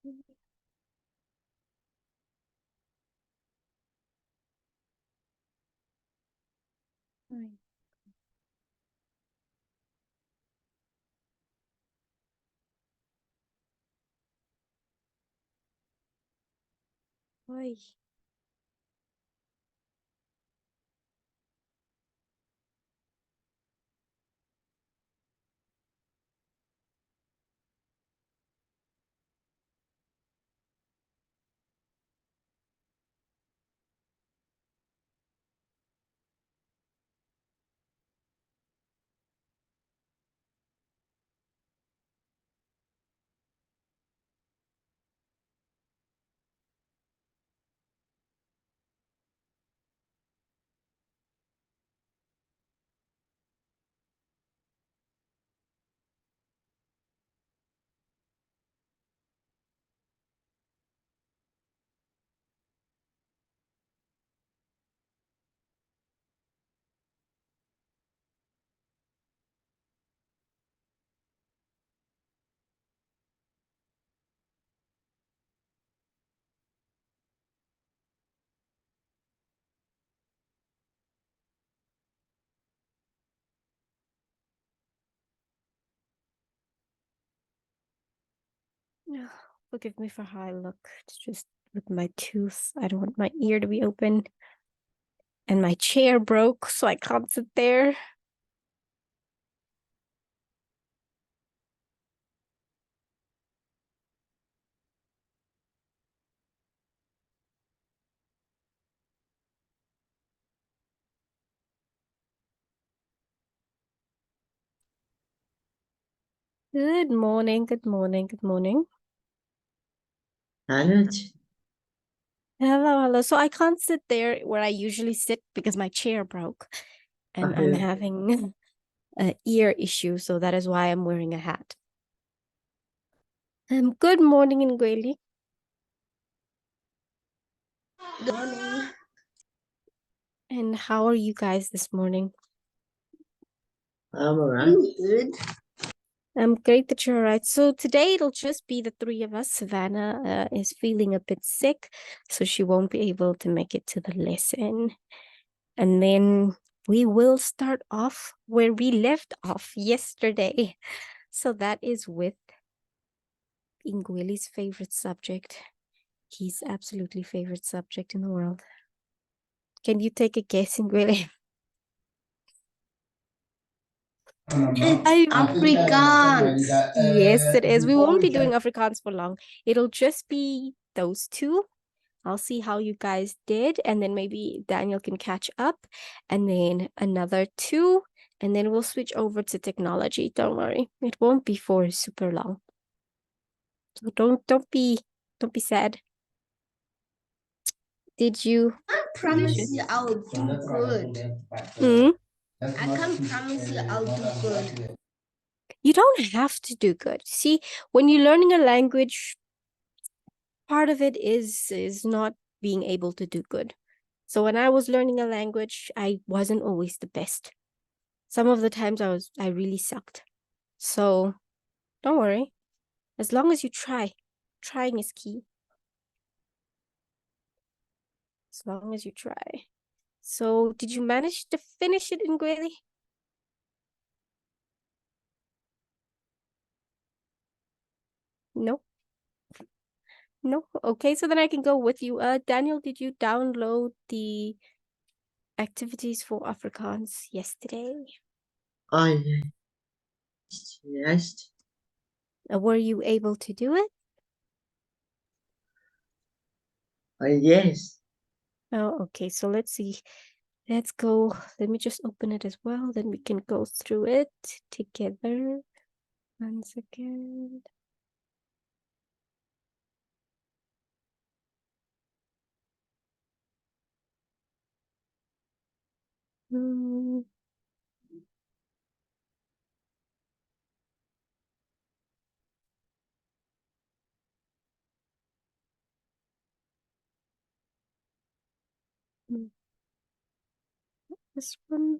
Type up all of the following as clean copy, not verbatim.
Oi. Forgive me for how I look. It's just with my tooth. I don't want my ear to be open. And my chair broke, so I can't sit there. Good morning, good morning, good morning. Hello. Hello, hello. So I can't sit there where I usually sit because my chair broke and I'm having an ear issue, so that is why I'm wearing a hat. Good morning, Ngueli. Good morning. And how are you guys this morning? I'm alright. Good. I'm great that you're all right. So today it'll just be the three of us. Savannah is feeling a bit sick, so she won't be able to make it to the lesson. And then we will start off where we left off yesterday. So that is with Ingweli's favorite subject. His absolutely favorite subject in the world. Can you take a guess, Ingweli? Afrikaans. Yes, it is. We won't be doing Afrikaans for long. It'll just be those two. I'll see how you guys did, and then maybe Daniel can catch up, and then another two, and then we'll switch over to technology. Don't worry, it won't be for super long. So don't be sad. Did you? I promise you I'll do good. I can't promise you I'll do good. You don't have to do good. See, when you're learning a language, part of it is not being able to do good. So when I was learning a language, I wasn't always the best. Some of the times I really sucked. So don't worry. As long as you try. Trying is key. As long as you try. So did you manage to finish it in Gweli? No. No. Okay, so then I can go with you. Daniel, did you download the activities for Afrikaans yesterday? Yes. Were you able to do it? Yes. Oh, okay. So let's see. Let's go. Let me just open it as well. Then we can go through it together. 1 second. This one.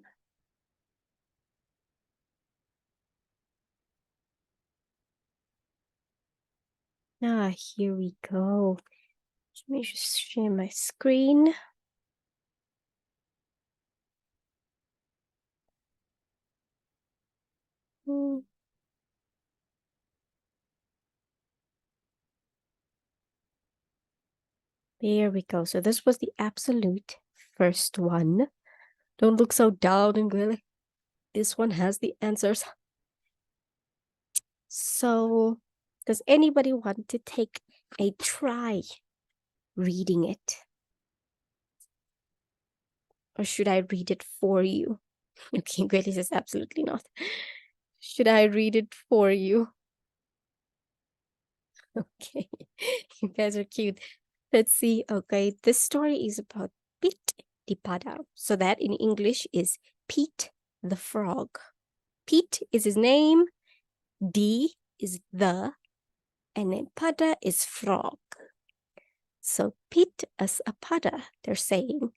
Here we go. Let me just share my screen. There we go. So this was the absolute first one. Don't look so down and really. This one has the answers. So does anybody want to take a try reading it? Or should I read it for you? Okay, Gweli says absolutely not. Should I read it for you? Okay, you guys are cute. Let's see. Okay, this story is about Pete the Pada. So that in English is Pete the Frog. Pete is his name, D is the, and then Pada is frog. So Pete is a Pada, they're saying.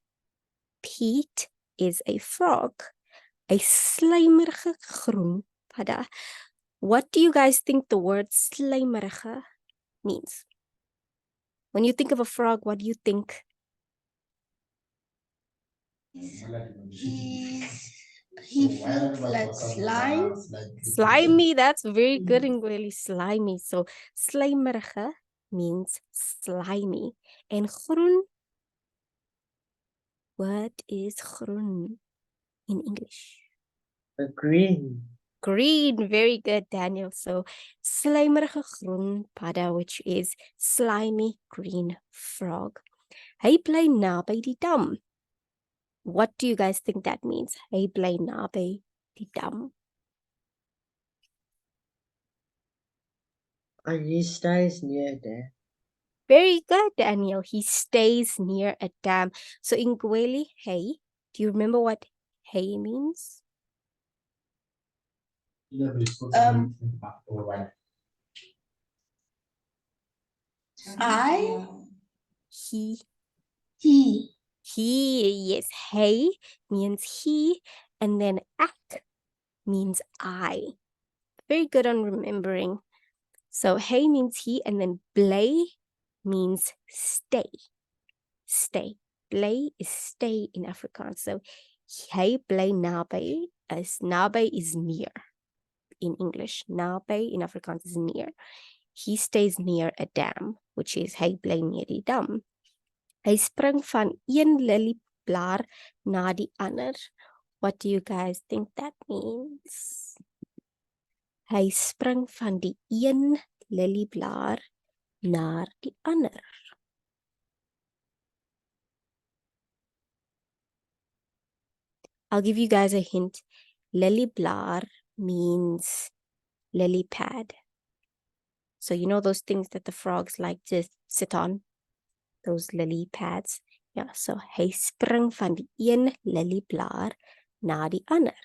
Pete is a frog, a slijmerige groen Pada. What do you guys think the word slijmerige means? When you think of a frog, what do you think? He feels like slime. Slimy, that's very good in really slimy. So slijmerige means slimy. And groen, what is groen in English? Green. Green, very good, Daniel. So slijmerige groen Pada, which is slimy green frog. Hy bly naby die dam. What do you guys think that means? Hy bly naby die dam. And he stays near there. Very good, Daniel. He stays near a dam. So in Gweli, hey, do you remember what hey means? I. He. He. He, yes. Hey means he, and then ak means I. Very good on remembering. So hey means he, and then bly means stay. Stay. Bly is stay in Afrikaans. So hy bly naby is near in English. Naby in Afrikaans is near. He stays near a dam, which is hy bly near die dam. Hy spring van een lelieblaar na die ander. What do you guys think that means? Hy spring van die een lelieblaar na die ander. I'll give you guys a hint. Lelieblaar means lily pad. So you know those things that the frogs like to sit on? Those lily pads. Yeah, so hy spring van die een lelieblaar na die ander.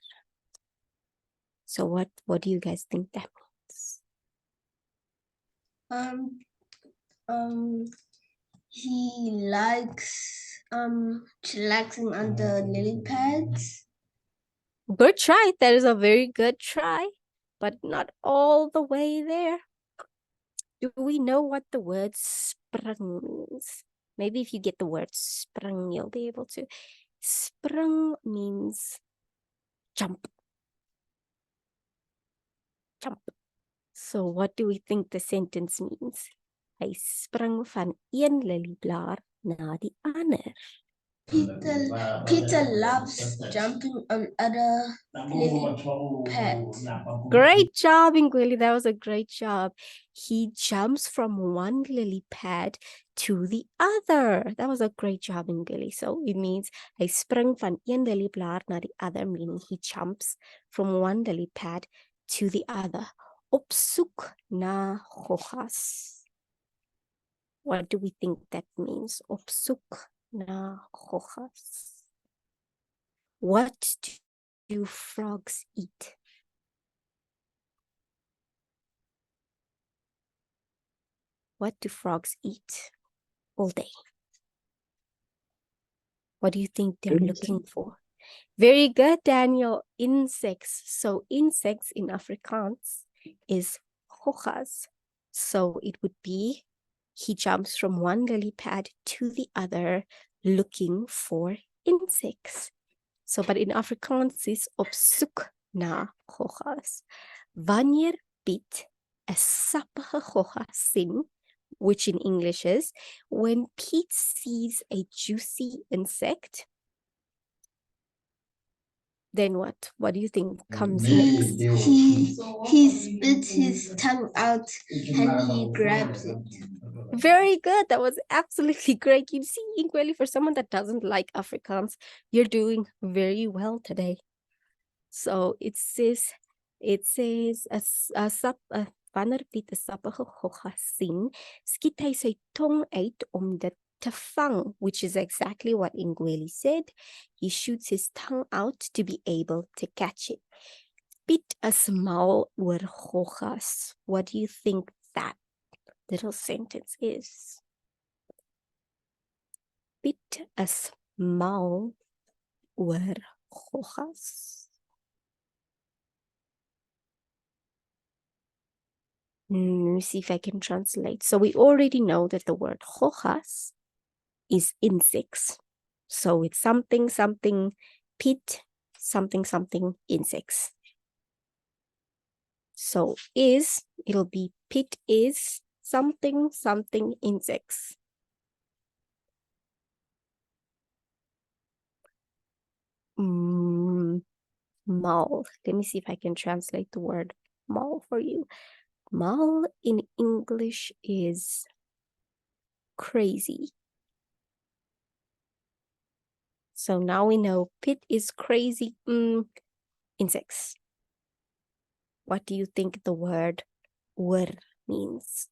So what do you guys think that means? He likes chillaxing on the lily pads. Good try. That is a very good try, but not all the way there. Do we know what the word spring means? Maybe if you get the word spring, you'll be able to. Spring means jump. Jump. So what do we think the sentence means? Hy spring van een lelieblaar na die ander. Peter loves jumping on other lily pads. Great job, Ingweli. That was a great job. He jumps from one lily pad to the other. That was a great job, Ingweli. So it means hy spring van een lelieblaar na die other, meaning he jumps from one lily pad to the other. Op soek na goggas. What do we think that means? Op soek na goggas. What do frogs eat? What do frogs eat all day? What do you think they're looking for? Very good, Daniel. Insects. So insects in Afrikaans is goggas. So it would be, he jumps from one lily pad to the other looking for insects. So, but in Afrikaans is op soek na goggas. Wanneer Piet 'n sappige gogga sien, which in English is, when Pete sees a juicy insect, then what? What do you think comes next? He spits his tongue out and he grabs it. Very good. That was absolutely great. You see, Inkweli, for someone that doesn't like Afrikaans, you're doing very well today. So it says, wanneer Piet 'n sappige gogga sien, skiet hy sy tong uit om dit te vang, which is exactly what Ingweli said. He shoots his tongue out to be able to catch it. Piet is mal oor goggas. What do you think that little sentence is? Piet is mal oor goggas. Let me see if I can translate. So we already know that the word goggas is insects. So it's something, something, Piet, something, something, insects. So it'll be Piet is something, something, insects. Mal. Let me see if I can translate the word mal for you. Mal in English is crazy. So now we know Piet is crazy. Insects. What do you think the word oor means?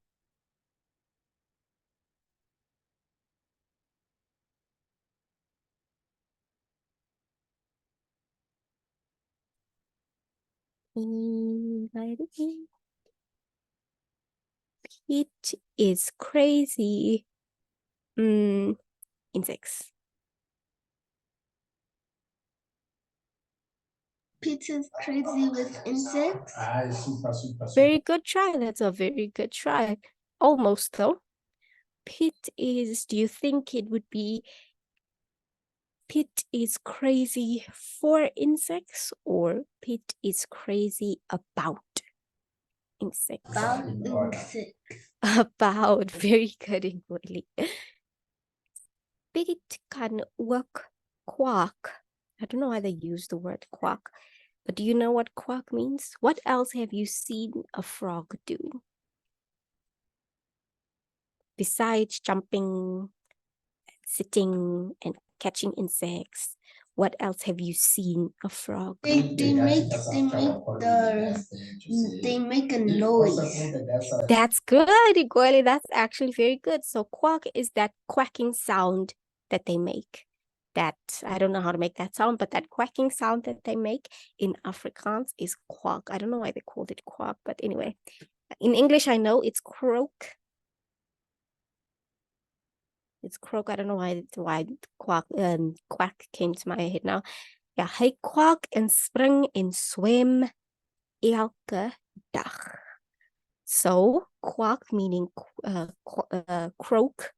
Piet is crazy. Insects. Piet is crazy with insects. Very good try. That's a very good try. Almost though. Piet is, do you think it would be Piet is crazy for insects or Piet is crazy about insects? About insects. About. Very good, Ingweli. Piet kan ook quack. I don't know why they use the word quack, but do you know what quack means? What else have you seen a frog do? Besides jumping, sitting, and catching insects, what else have you seen a frog? They make a noise. That's good, Igwele. That's actually very good. So quack is that quacking sound that they make. That, I don't know how to make that sound, but that quacking sound that they make in Afrikaans is quack. I don't know why they called it quack, but anyway. In English, I know it's croak. It's croak. I don't know why quack came to my head now. Ja, hy quack en spring en swem elke dag. So, quack meaning croak.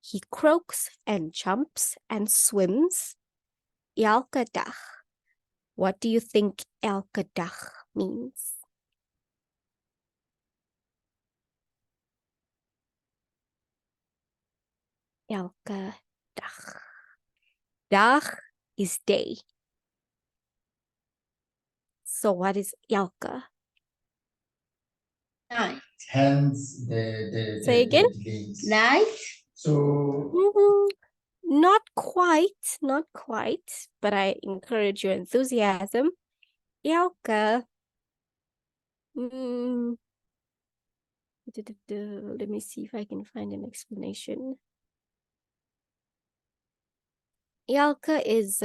He croaks and jumps and swims elke dag. What do you think elke dag means? Elke dag. Dag is day. So what is elke? Night. Hence the Say again? Night. So Not quite, but I encourage your enthusiasm. Elke. Let me see if I can find an explanation. Elke is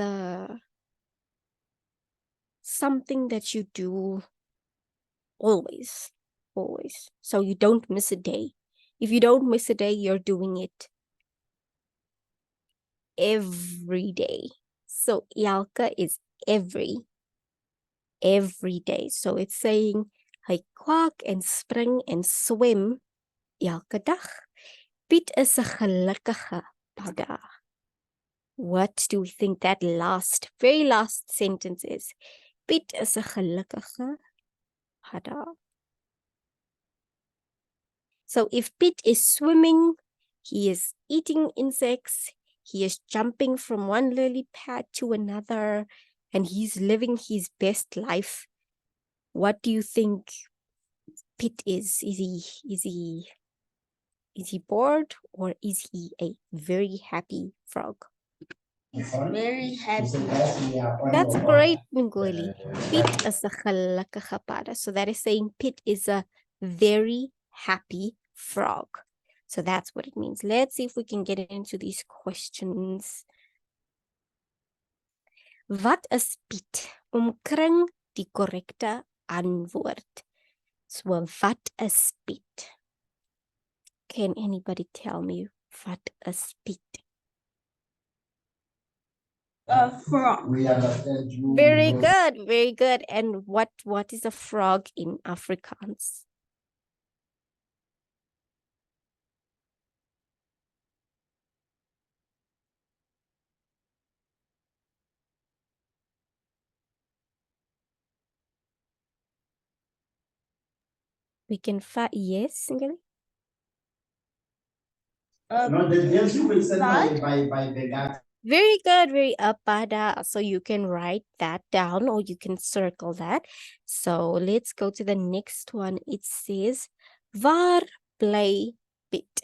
something that you do always. So you don't miss a day. If you don't miss a day, you're doing it every day. So elke is every day. So it's saying Hy kwak en spring en swem elke dag. Piet is 'n gelukkige padda. What do we think that very last sentence is? Piet is 'n gelukkige padda. So if Piet is swimming, he is eating insects, he is jumping from one lily pad to another, and he's living his best life. What do you think Piet is? Is he bored, or is he a very happy frog? He's very happy. That's great, Ngoli. Piet is 'n gelukkige padda. So that is saying Piet is a very happy frog. So that's what it means. Let's see if we can get into these questions. Wat is Piet? Omkring die korrekte antwoord. So wat is Piet? Can anybody tell me what is Piet? A frog. We understand you. Very good, very good. And what is a frog in Afrikaans? We can yes, Ngeli? No, there's you will send What? by Begrip. Very good, very apada. So you can write that down or you can circle that. So let's go to the next one. It says, Waar bly Piet?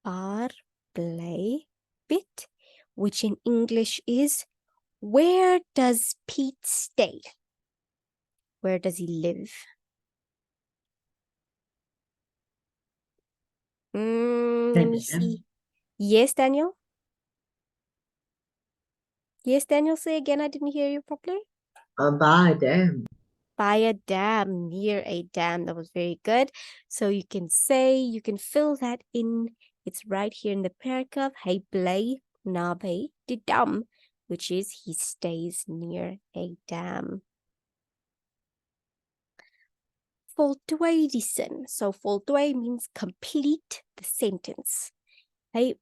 Waar bly Piet? Which in English is, where does Pete stay? Where does he live? Let me see. Yes, Daniel? Yes, Daniel, say again. I didn't hear you properly. By a dam. By a dam, near a dam. That was very good. So you can say, you can fill that in. It's right here in the paragraph. Hy bly naby die dam, which is he stays near a dam. Voltooi die sin. So voltooi means complete the sentence. Hy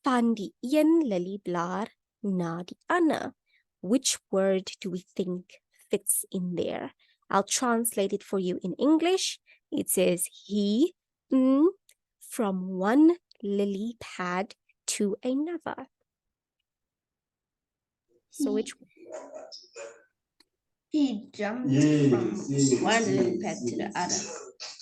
van die een lilieblaar na die ander. Which word do we think fits in there? I'll translate it for you in English. It says he from one lily pad to another. So which He jumped from one lily pad to the other.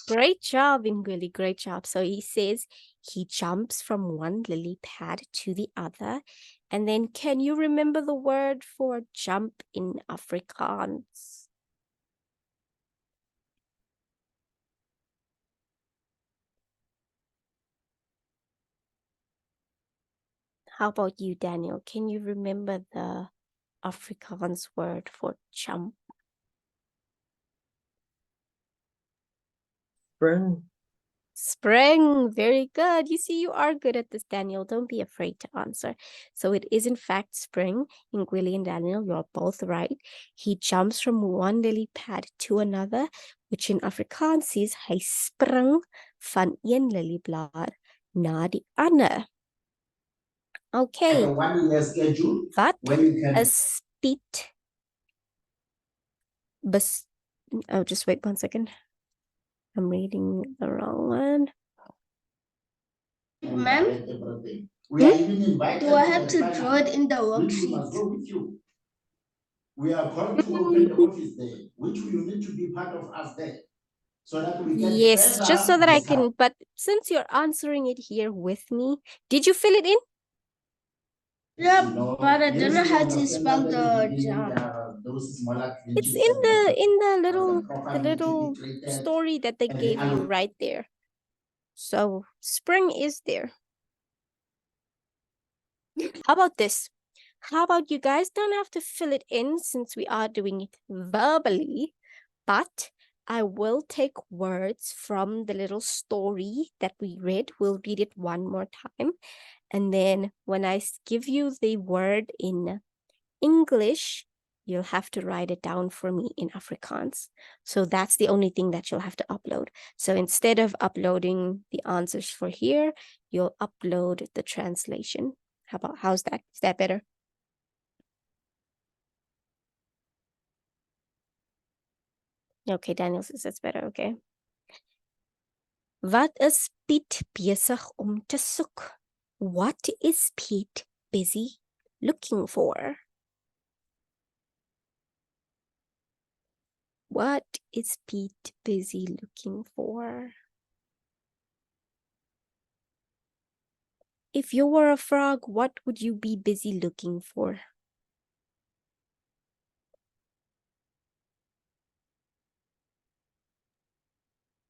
Great job, Inguli, great job. So he says he jumps from one lily pad to the other. And then can you remember the word for jump in Afrikaans? How about you, Daniel? Can you remember the Afrikaans word for jump? Spring. Spring, very good. You see, you are good at this, Daniel. Don't be afraid to answer. So it is in fact spring. Ingwili and Daniel, you're both right. He jumps from one lily pad to another, which in Afrikaans is hy spring van een lilieblaar na die ander. Okay. Like a 1 year schedule. Wat Where you can is Piet? Oh, just wait 1 second. I'm reading the wrong one. Ma'am? We are even invited. Do I have to the draw it in the which we must worksheet? go with you. We are going to open the office there, which you need to be part of us there. So that we can Yes, just so that I discuss. can, but since you're answering it here with me, did you fill it in? Yeah, You know, but I don't yes, know we how to understand spell that the beginning, jump. those smaller It's glitches and in the proper little integrated story that they and gave you allo- right there. So spring is there. How about this? How about you guys don't have to fill it in since we are doing it verbally, but I will take words from the little story that we read. We'll read it one more time. And then when I give you the word in English, you'll have to write it down for me in Afrikaans. So that's the only thing that you'll have to upload. So instead of uploading the answers for here, you'll upload the translation. How's that? Is that better? Okay, Daniel says that's better, okay. Wat is Piet besig om te soek? What is Piet busy looking for? What is Pete busy looking for? If you were a frog, what would you be busy looking for?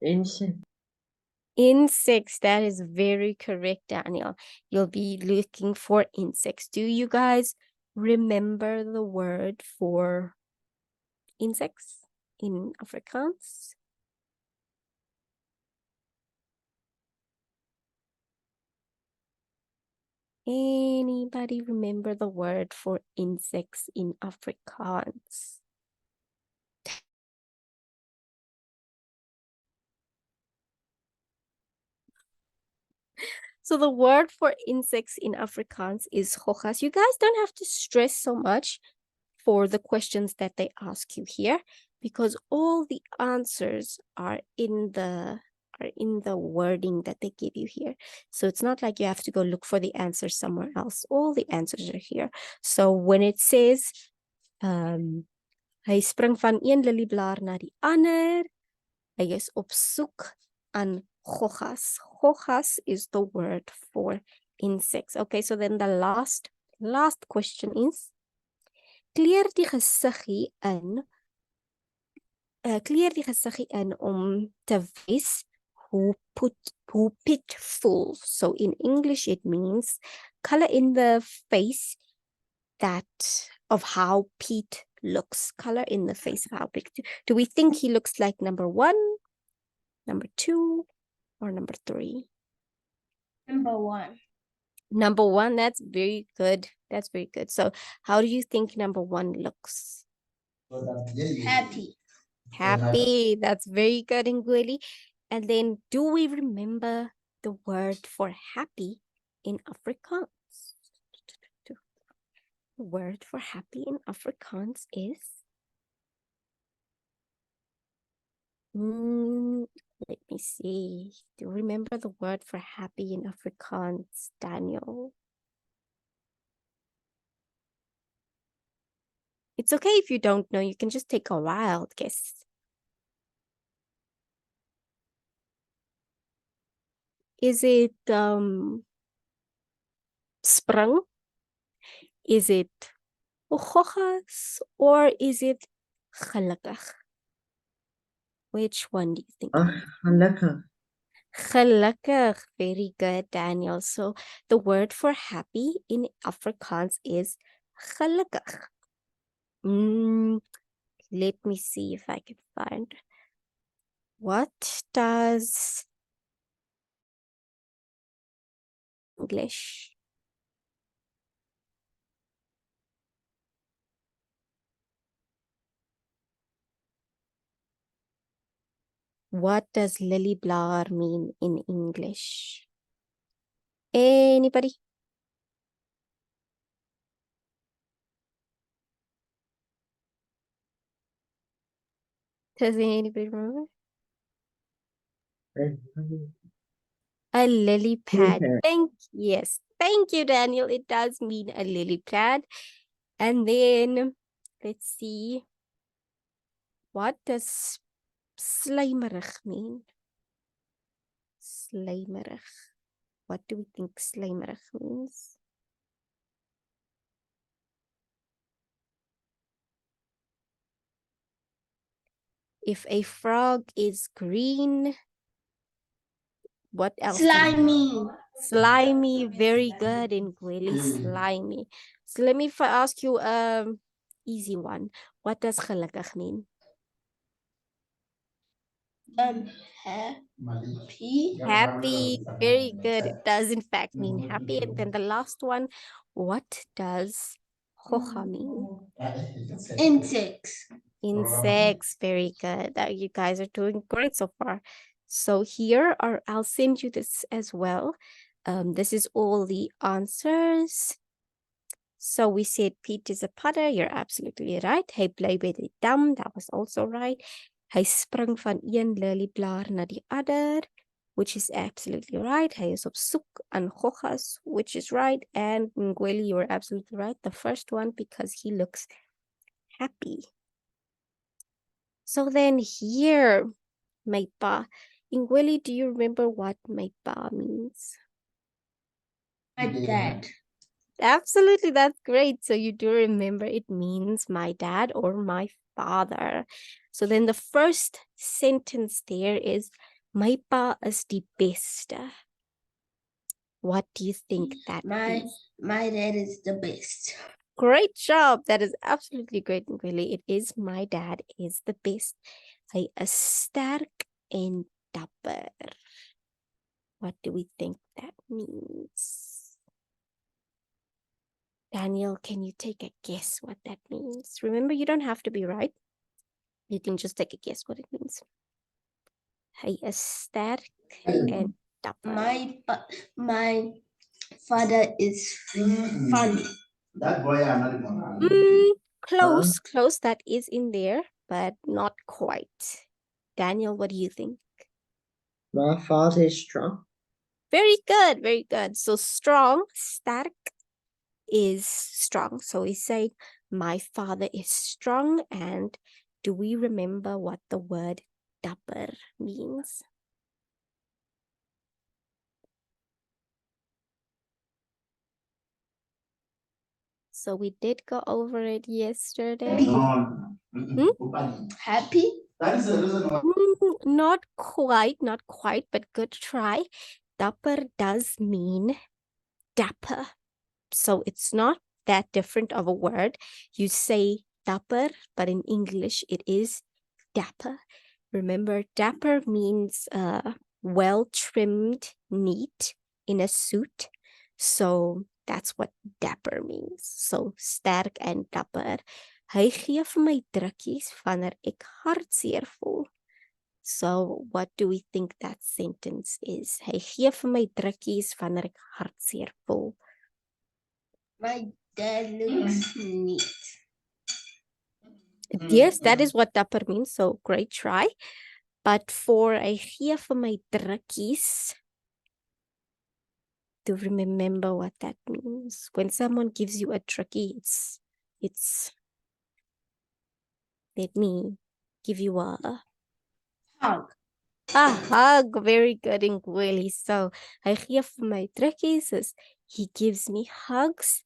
Insect. Insects. That is very correct, Daniel. You'll be looking for insects. Do you guys remember the word for insects in Afrikaans? Anybody remember the word for insects in Afrikaans? So the word for insects in Afrikaans is hojas. You guys don't have to stress so much for the questions that they ask you here, because all the answers are in the wording that they give you here. So it's not like you have to go look for the answer somewhere else. All the answers are here. So when it says hy spring van een lelieblaar na die ander, hy is op soek aan hojas. Hojas is the word for insects. Okay, so then the last question is, kleer die gesiggie in om te wys hoe Piet voel. So in English it means color in the face of how Pete looks. Color in the face of how Pete. Do we think he looks like number 1, number 2, or number 3? Number 1. Number 1, that's very good. That's very good. So how do you think number 1 looks? Happy. Happy. That's very good, Ngweli. And then do we remember the word for happy in Afrikaans? The word for happy in Afrikaans is... let me see. Do you remember the word for happy in Afrikaans, Daniel? It's okay if you don't know. You can just take a wild guess. Is it sprung? Is it hojas? Or is it gelukkig? Which one do you think? Gelukkig. Gelukkig. Very good, Daniel. So the word for happy in Afrikaans is gelukkig. Let me see if I can find. What does English? What does lilieblaar mean in English? Anybody? Does anybody remember? A lily pad. Yes. Thank you, Daniel. It does mean a lily pad. And then let's see. What does slijmerig mean? Slijmerig. What do we think slijmerig means? If a frog is green, what else? Slimy. Slimy, very good, Ngweli, slimy. So let me ask you easy one. What does gelukkig mean? Happy. Happy, very good. It does in fact mean happy. And then the last one, what does hoja mean? Insects. Insects. Very good. You guys are doing great so far. So here are, I'll send you this as well. This is all the answers. So we said Pete is a potter. You're absolutely right. Hy bly by die dam. That was also right. Hy spring van een lelieblaar na die ander, which is absolutely right. Hy is op soek aan hojas, which is right. And Ngweli, you were absolutely right. The first one, because he looks happy. So then here, my pa. Ngweli, do you remember what my pa means? My dad. Absolutely, that's great. So you do remember it means my dad or my father. So then the first sentence there is, my pa is die beste. What do you think that is? My dad is the best. Great job. That is absolutely great, Ngweli. It is my dad is the best. Hy is sterk en dapper. What do we think that means? Daniel, can you take a guess what that means? Remember, you don't have to be right. You can just take a guess what it means. Hy is sterk en dapper. My father is funny. That boy, I'm not gonna. Close. That is in there, but not quite. Daniel, what do you think? My father is strong. Very good, very good. So strong, sterk, is strong. So we say, my father is strong. And do we remember what the word dapper means? So we did go over it yesterday. Happy? That is the reason why. Not quite, but good try. Dapper does mean dapper. So it's not that different of a word. You say dapper, but in English it is dapper. Remember, dapper means well-trimmed, neat, in a suit. So that's what dapper means. So sterk en dapper. Hy gee vir my drukkies wanneer ek hartseer voel. So what do we think that sentence is? Hy gee vir my drukkies wanneer ek hartseer voel. My dad looks neat. Yes, that is what dapper means. So great try. But for hy gee vir my drukkies, to remember what that means. When someone gives you a drukkie, it's let me give you a Hug. hug. Very good, Ngweli. So hy gee vir my drukkies is he gives me hugs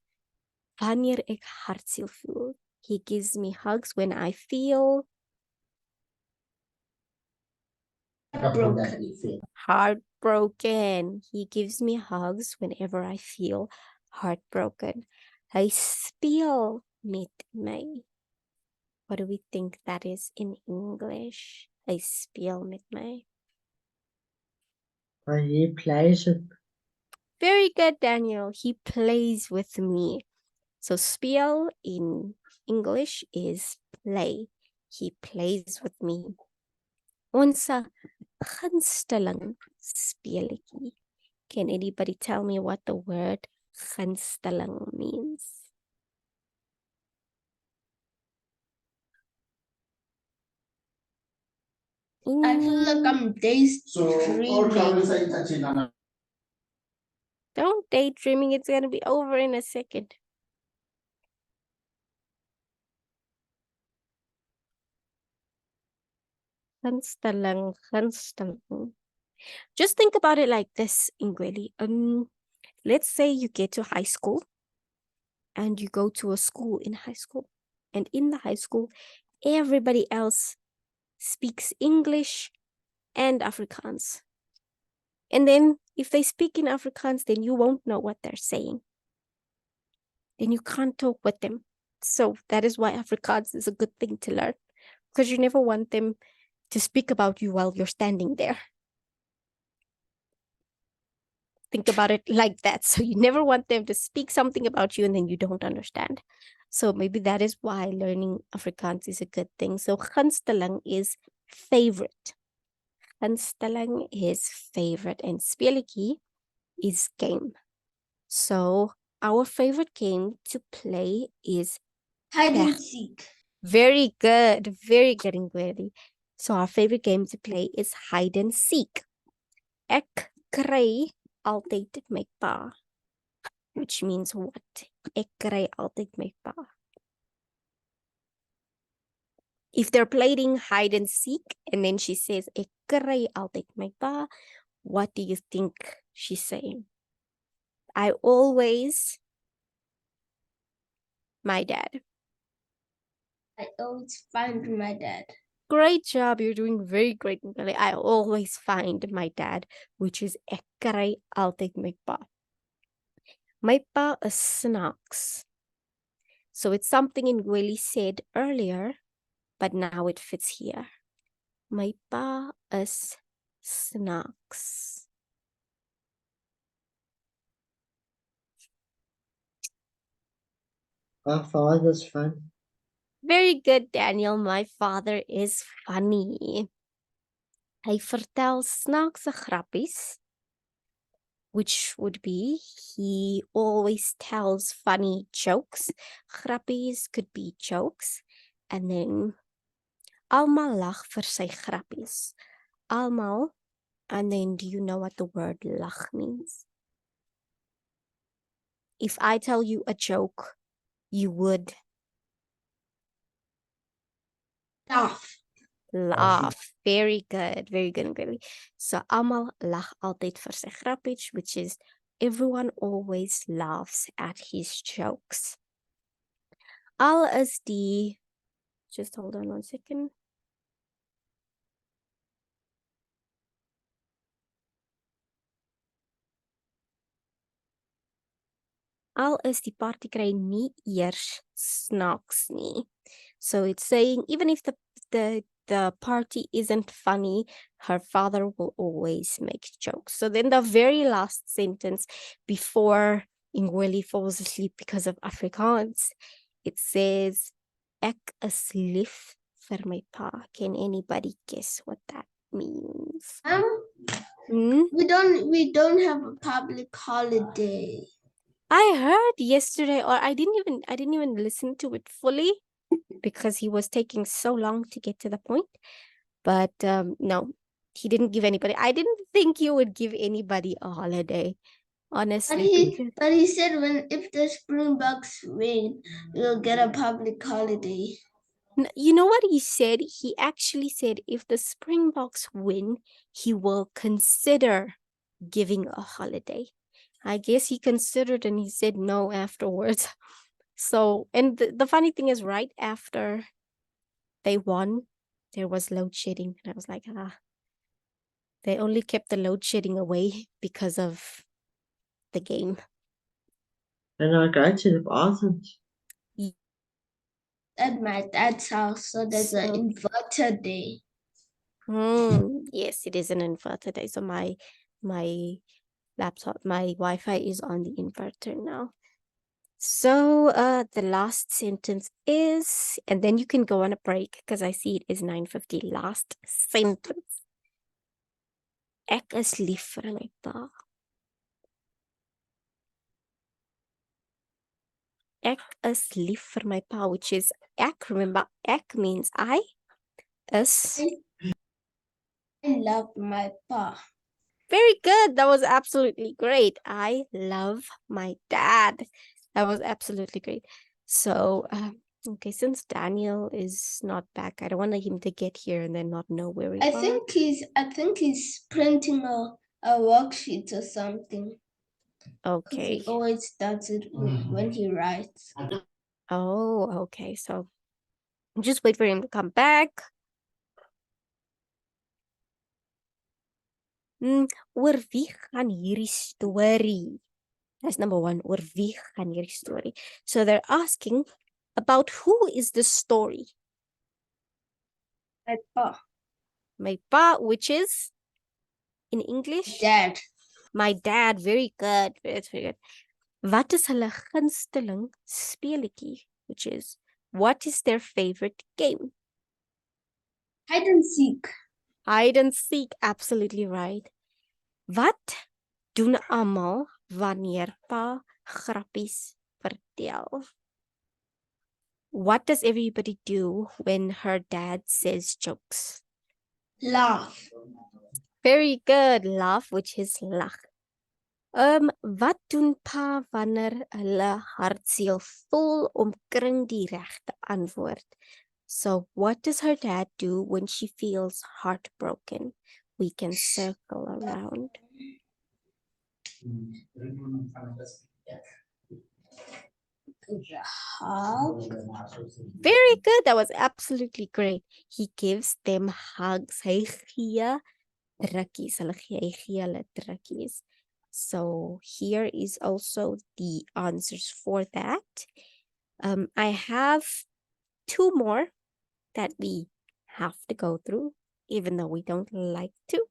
wanneer ek hartseer voel. He gives me hugs when I feel heartbroken. He gives me hugs whenever I feel heartbroken. Hy speel met my. What do we think that is in English? Hy speel met my. He plays it. Very good, Daniel. He plays with me. So speel in English is play. He plays with me. Ons gunsteling speletjie. Can anybody tell me what the word gunsteling means? I feel like I'm daydreaming. Don't daydreaming. It's going to be over in a second. Gunsteling. Just think about it like this, Ngweli. Let's say you get to high school and you go to a school in high school. And in the high school, everybody else speaks English and Afrikaans. And then if they speak in Afrikaans, then you won't know what they're saying. Then you can't talk with them. So that is why Afrikaans is a good thing to learn. Because you never want them to speak about you while you're standing there. think about it like that. So you never want them to speak something about you and then you don't understand. So maybe that is why learning Afrikaans is a good thing. So gunsteling is favorite. Gunsteling is favorite and speletjie is game. So our favorite game to play is Hide and seek. very good inquiry. So our favorite game to play is hide and seek. Ek kry altyd my pa. Which means what? Ek kry altyd my pa. If they're playing hide and seek and then she says ek kry altyd my pa, what do you think she's saying? I always my dad. I always find my dad. Great job. You're doing very great. I always find my dad, which is ek kry altyd my pa. My pa is snaaks. So it's something Ngweli said earlier, but now it fits here. My pa is snaaks. My father's fun. Very good, Daniel. My father is funny. Hy vertel snaakse grappies, which would be he always tells funny jokes. Grappies could be jokes. And then almal lag vir sy grappies. Almal. And then do you know what the word lag means? If I tell you a joke, you would laugh. Very good, Gary. So almal lag altyd vir sy grappies, which is everyone always laughs at his jokes. Al is die, just hold on 1 second. Al is die party kry nie eers snaaks nie. So it's saying even if the party isn't funny, her father will always make jokes. So then the very last sentence before Ngweli falls asleep because of Afrikaans, it says, Ek is lief vir my pa. Can anybody guess what that means? We don't have a public holiday. I heard yesterday, or I didn't even listen to it fully because he was taking so long to get to the point. But no, he didn't give anybody. I didn't think you would give anybody a holiday, honestly. But he said if the Springboks win, we'll get a public holiday. You know what he said? He actually said if the Springboks win, he will consider giving a holiday. I guess he considered and he said no afterwards. So, and the funny thing is, right after they won, there was load shedding. And I was like, they only kept the load shedding away because of the game. And I go to the bathrooms. At my dad's house, so there's an inverter day. Yes, it is an inverter day. So my laptop, my Wi-Fi is on the inverter now. So the last sentence is, and then you can go on a break because I see it is 9:50. Last sentence. Ek is lief vir my pa. Ek is lief vir my pa, which is ek. Remember, ek means I. Is. I love my pa. Very good. That was absolutely great. I love my dad. That was absolutely great. So, okay, since Daniel is not back, I don't want him to get here and then not know where we are. I think he's printing a worksheet or something. Okay. He always does it when he writes. Oh, okay. So just wait for him to come back. Oor wie gaan hierdie story? That's number 1. Oor wie gaan hierdie story? So they're asking about who is the story? My pa. My pa, which is in English? Dad. My dad, very good. Very good. Wat is hulle gunsteling speletjie? Which is, what is their favorite game? Hide and seek. Hide and seek, absolutely right. Wat doen almal wanneer pa grappies vertel? What does everybody do when her dad says jokes? Laugh. Very good. Laugh, which is lag. Wat doen pa wanneer hulle hartseer voel omkring die regte antwoord? So, what does her dad do when she feels heartbroken? We can circle around. Hug. Very good. That was absolutely great. He gives them hugs. Hy gee drukkies. Hy gee hulle drukkies. So here is also the answers for that. I have 2 more that we have to go through, even though we don't like to.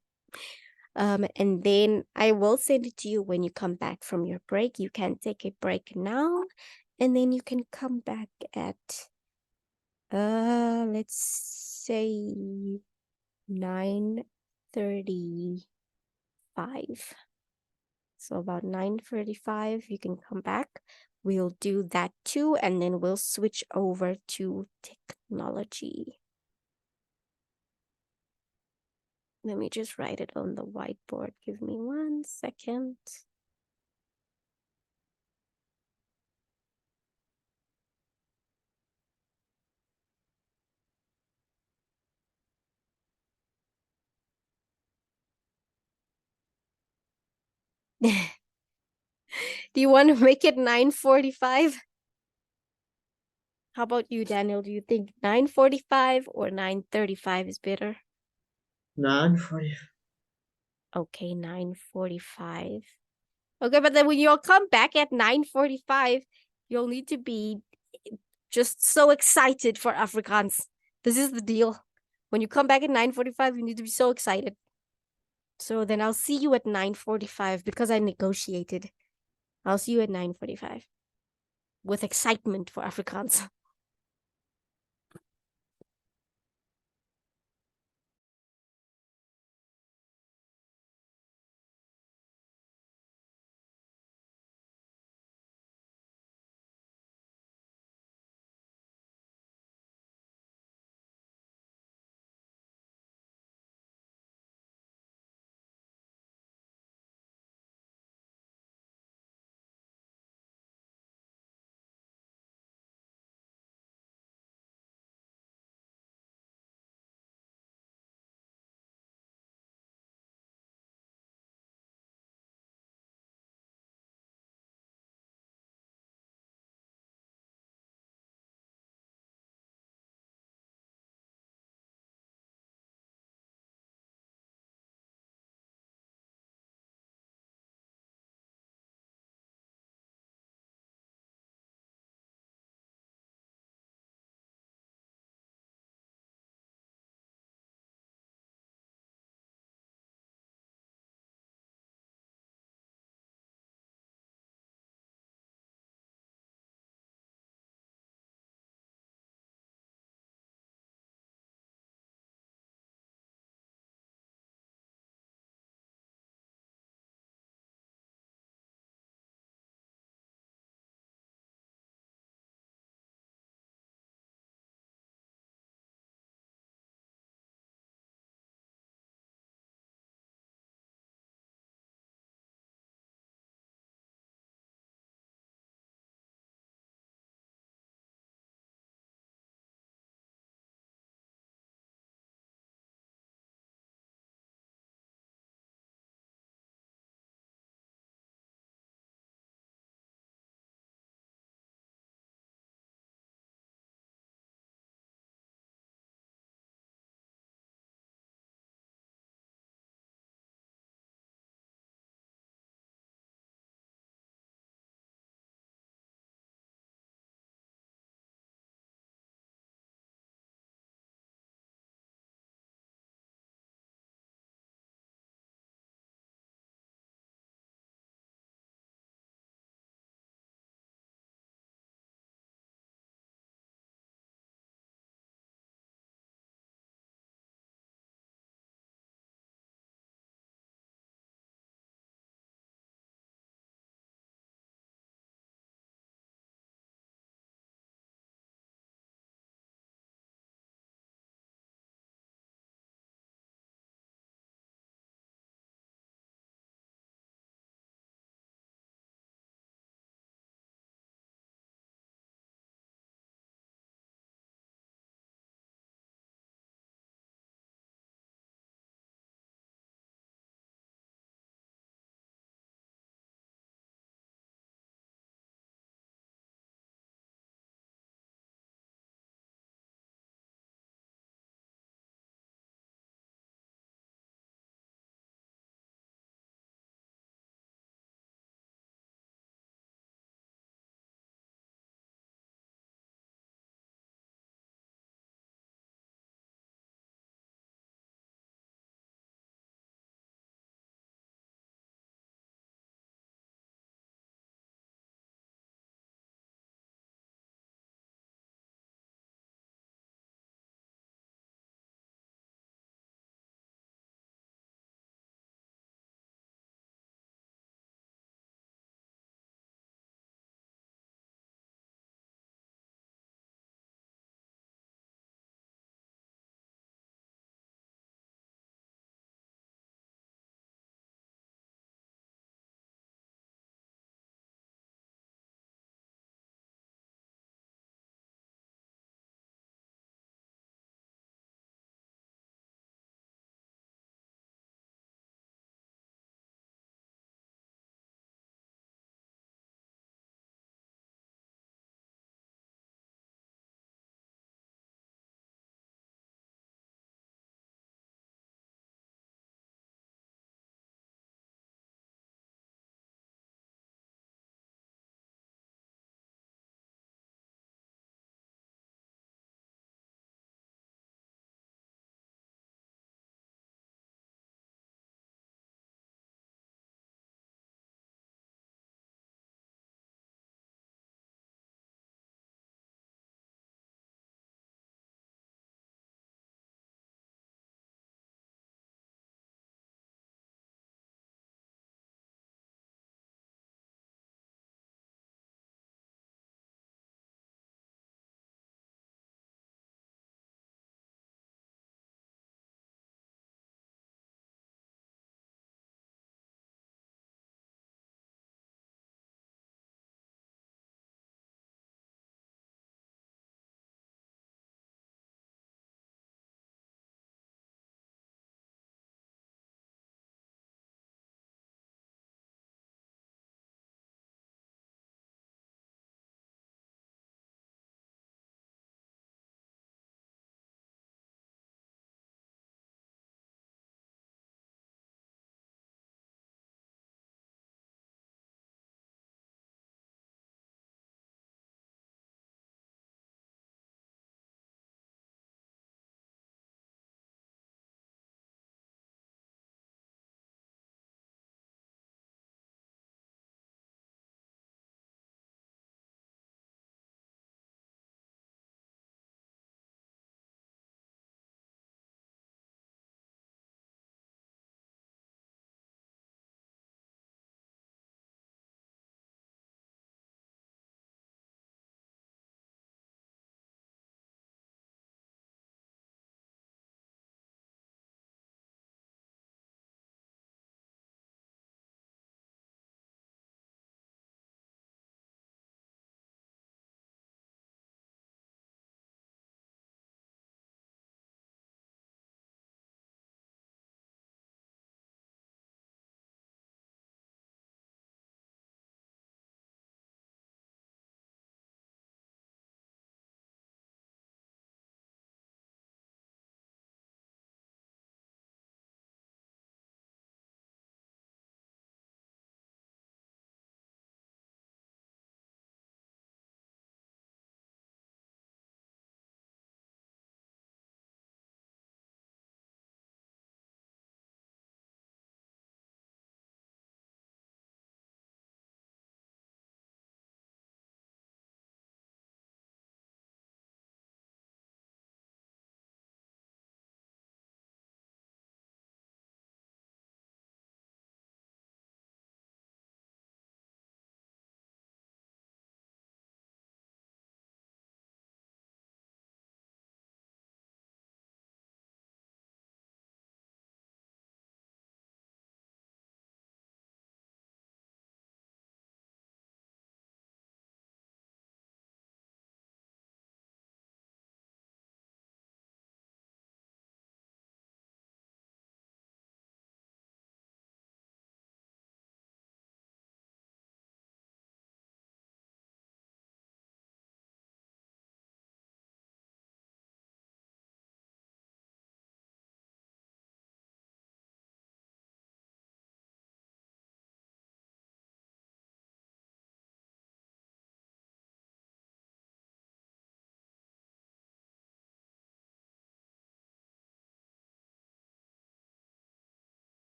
And then I will send it to you when you come back from your break. You can take a break now, and then you can come back at, let's say 9:35. So about 9:35, you can come back. We'll do that too, and then we'll switch over to technology. Let me just write it on the whiteboard. Give me 1 second. Do you want to make it 9:45? How about you, Daniel? Do you think 9:45 or 9:35 is better? 9:40. Okay, 9:45. Okay, but then when you'll come back at 9:45, you'll need to be just so excited for Afrikaans. This is the deal. When you come back at 9:45, you need to be so excited. So then I'll see you at 9:45 because I negotiated. I'll see you at 9:45 with excitement for Afrikaans.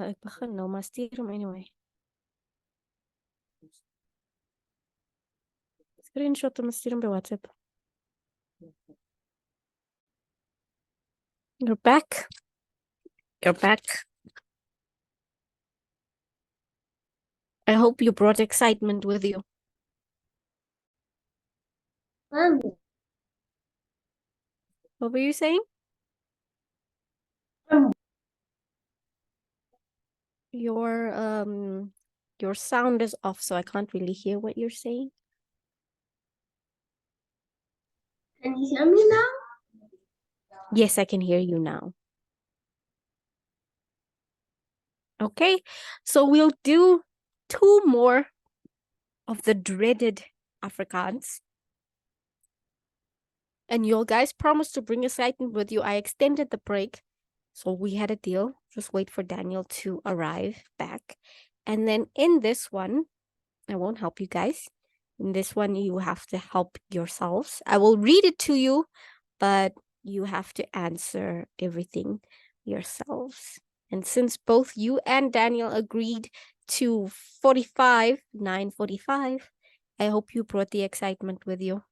Ik begin nou, maar stuur hem anyway. Screenshot hem, stuur hem bij WhatsApp. You're back. You're back. I hope you brought excitement with you. What were you saying? Your sound is off, so I can't really hear what you're saying. Can you hear me now? Yes, I can hear you now. Okay, so we'll do 2 more of the dreaded Afrikaans. And you guys promised to bring excitement with you. I extended the break, so we had a deal. Just wait for Daniel to arrive back. And then in this one, I won't help you guys. In this one, you have to help yourselves. I will read it to you, but you have to answer everything yourselves. And since both you and Daniel agreed to 9:45, I hope you brought the excitement with you.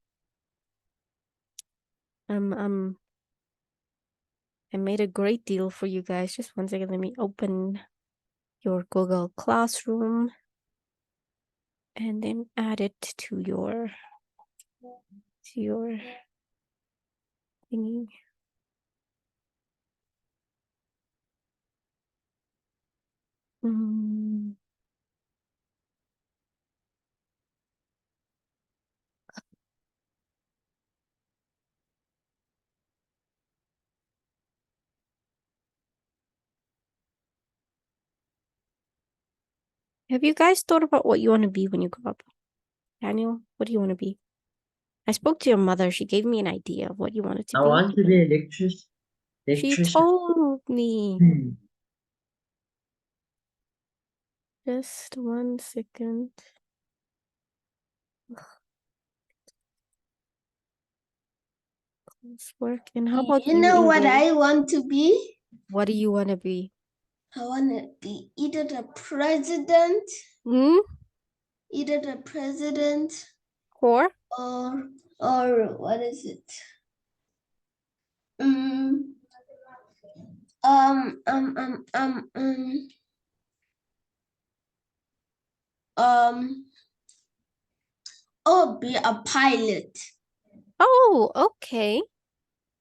I made a great deal for you guys. Just one second, let me open your Google Classroom and then add it to your thingy. Have you guys thought about what you want to be when you grow up? Daniel, what do you want to be? I spoke to your mother. She gave me an idea of what you wanted to I be. want to be She electrician. told me. Hmm. Just 1 second. Work. And how about You know what Ingrid? I want to be? What do you want to be? I want to be either the president, Hmm? either the president, Or? or what is it? Um, um, um, um, um, um, or be a pilot. Oh, okay.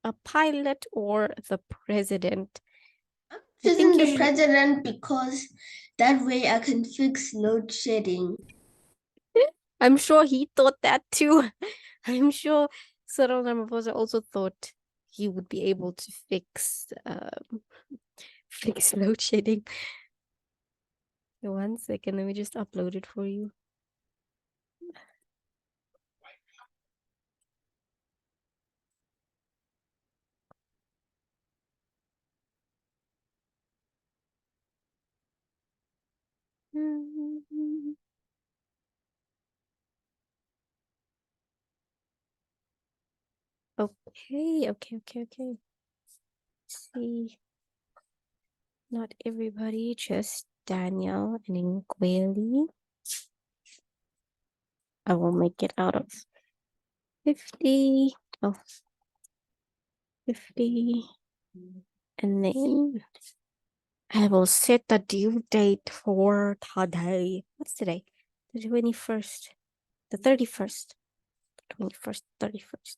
A pilot or the president. I think Choosing you the should. president because that way I can fix load shedding. I'm sure he thought that too. I'm sure Cyril Ramaphosa also thought he would be able to fix load shedding. 1 second, let me just upload it for you. Okay. Let's see. Not everybody, just Daniel and Inquili. I will make it out of 50. Oh, 50. And then I will set the due date for today. What's today? The 21st. The 31st. 21st, 31st.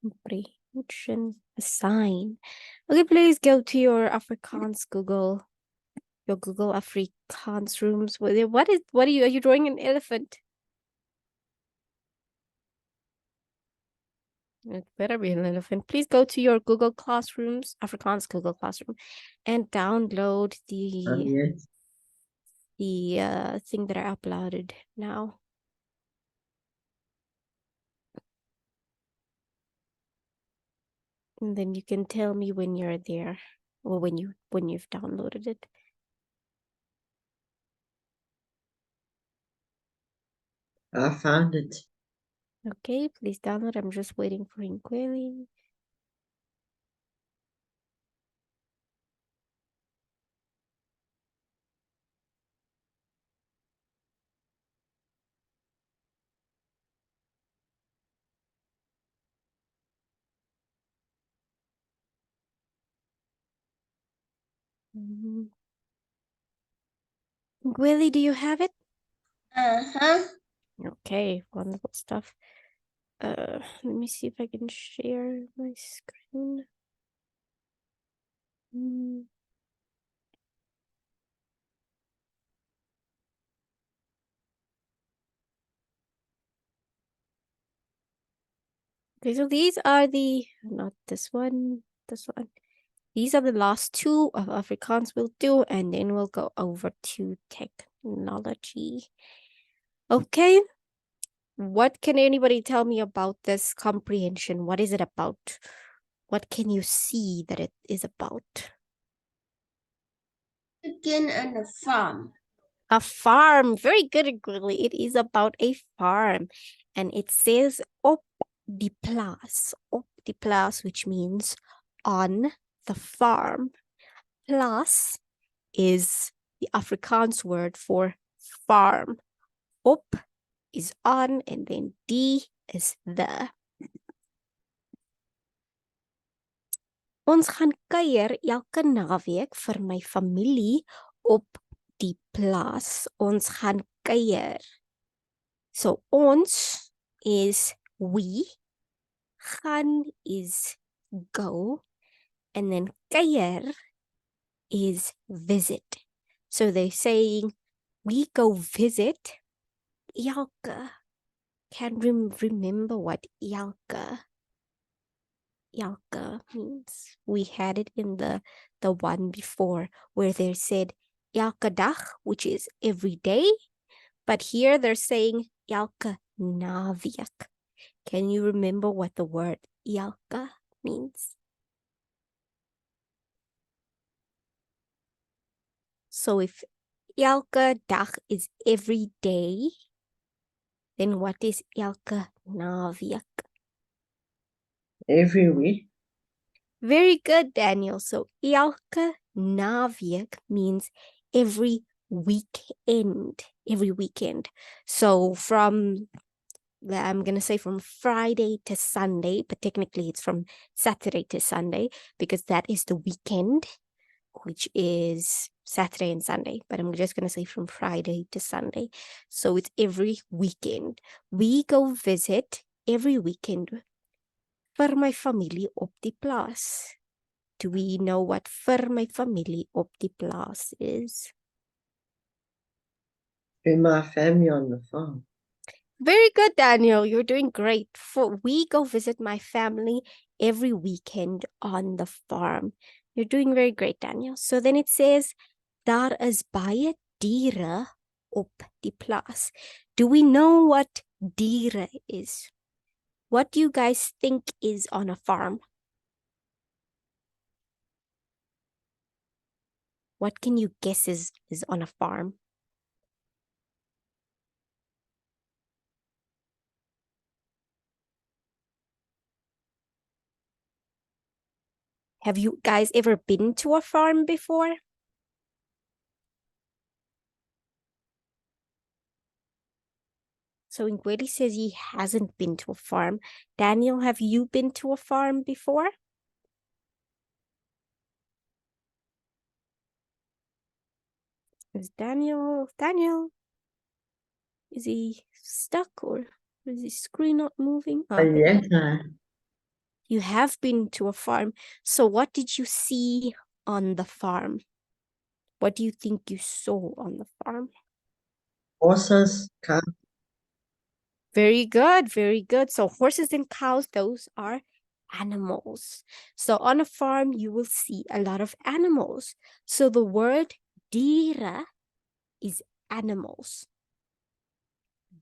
Comprehension assign. Okay, please go to your Afrikaans Google. Your Google Afrikaans rooms. Are you drawing an elephant? It better be an elephant. Please go to your Google Classrooms, Afrikaans Google Classroom, and download Yes. the thing that I uploaded now. And then you can tell me when you're there or when you've downloaded it. I found it. Okay, please download. I'm just waiting for inquiry. Gwilly, do you have it? Uh-huh. Okay, wonderful stuff. Let me see if I can share my screen. Okay, so these are not this one, this one. These are the last two of Afrikaans we'll do, and then we'll go over to technology. Okay, what can anybody tell me about this comprehension? What is it about? What can you see that it is about? Chicken and a farm. A farm. Very good, Grilly. It is about a farm. And it says op die plaas. Op die plaas, which means on the farm. Plaas is the Afrikaans word for farm. Op is on, and then die is the. Ons gaan kuier elke naweek vir my familie op die plaas. Ons gaan kuier. So ons is we, gaan is go, and then kuier is visit. So they're saying we go visit elke. Can't remember what elke means. We had it in the one before where they said elke dag, which is every day, but here they're saying elke naweek. Can you remember what the word elke means? So if elke dag is every day, then what is elke naweek? Every week. Very good, Daniel. So elke naweek means every weekend. Every weekend. So from, I'm going to say from Friday to Sunday, but technically it's from Saturday to Sunday because that is the weekend, which is Saturday and Sunday. But I'm just going to say from Friday to Sunday. So it's every weekend. We go visit every weekend vir my familie op die plaas. Do we know what vir my familie op die plaas is? With my family on the farm. Very good, Daniel. You're doing great. We go visit my family every weekend on the farm. You're doing very great, Daniel. So then it says, daar is baie diere op die plaas. Do we know what diere is? What do you guys think is on a farm? What can you guess is on a farm? Have you guys ever been to a farm before? So Ingwedi says he hasn't been to a farm. Daniel, have you been to a farm before? Is Daniel, is he stuck or is his screen not moving? Oh, Yes, you have been to a farm. So what did you see on the farm? What do you think you saw on the farm? horses, cows. Very good, very good. So horses and cows, those are animals. So on a farm, you will see a lot of animals. So the word diere is animals.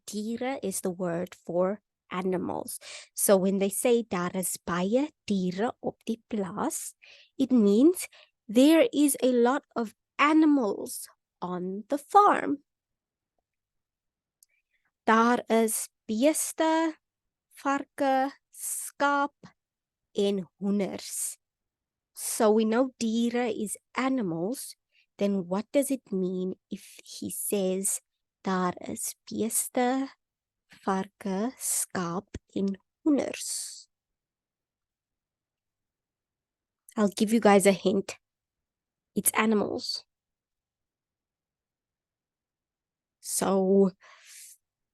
Diere is the word for animals. So when they say daar is baie diere op die plaas, it means there is a lot of animals on the farm. Daar is beeste, varke, skaap en hoenders. So we know diere is animals. Then what does it mean if he says daar is beeste, varke, skaap en hoenders? I'll give you guys a hint. It's animals. So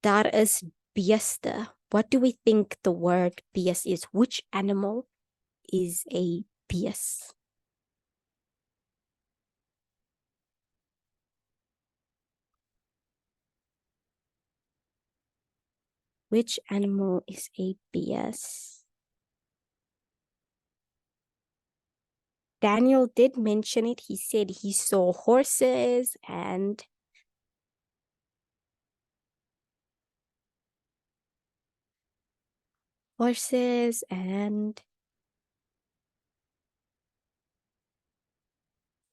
daar is beeste. What do we think the word beest is? Which animal is a beest? Which animal is a beest? Daniel did mention it. He said he saw horses and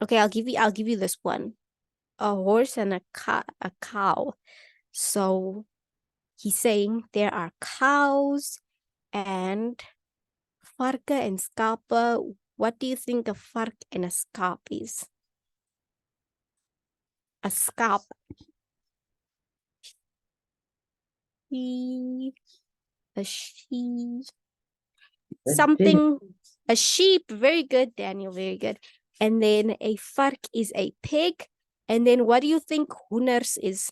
okay, I'll give you this one. A horse and a cow. So he's saying there are cows and varke and skape. What do you think a vark and a skaap is? A skaap. A sheep. Something. A sheep. Very good, Daniel. Very good. And then a vark is a pig. And then what do you think hoenders is?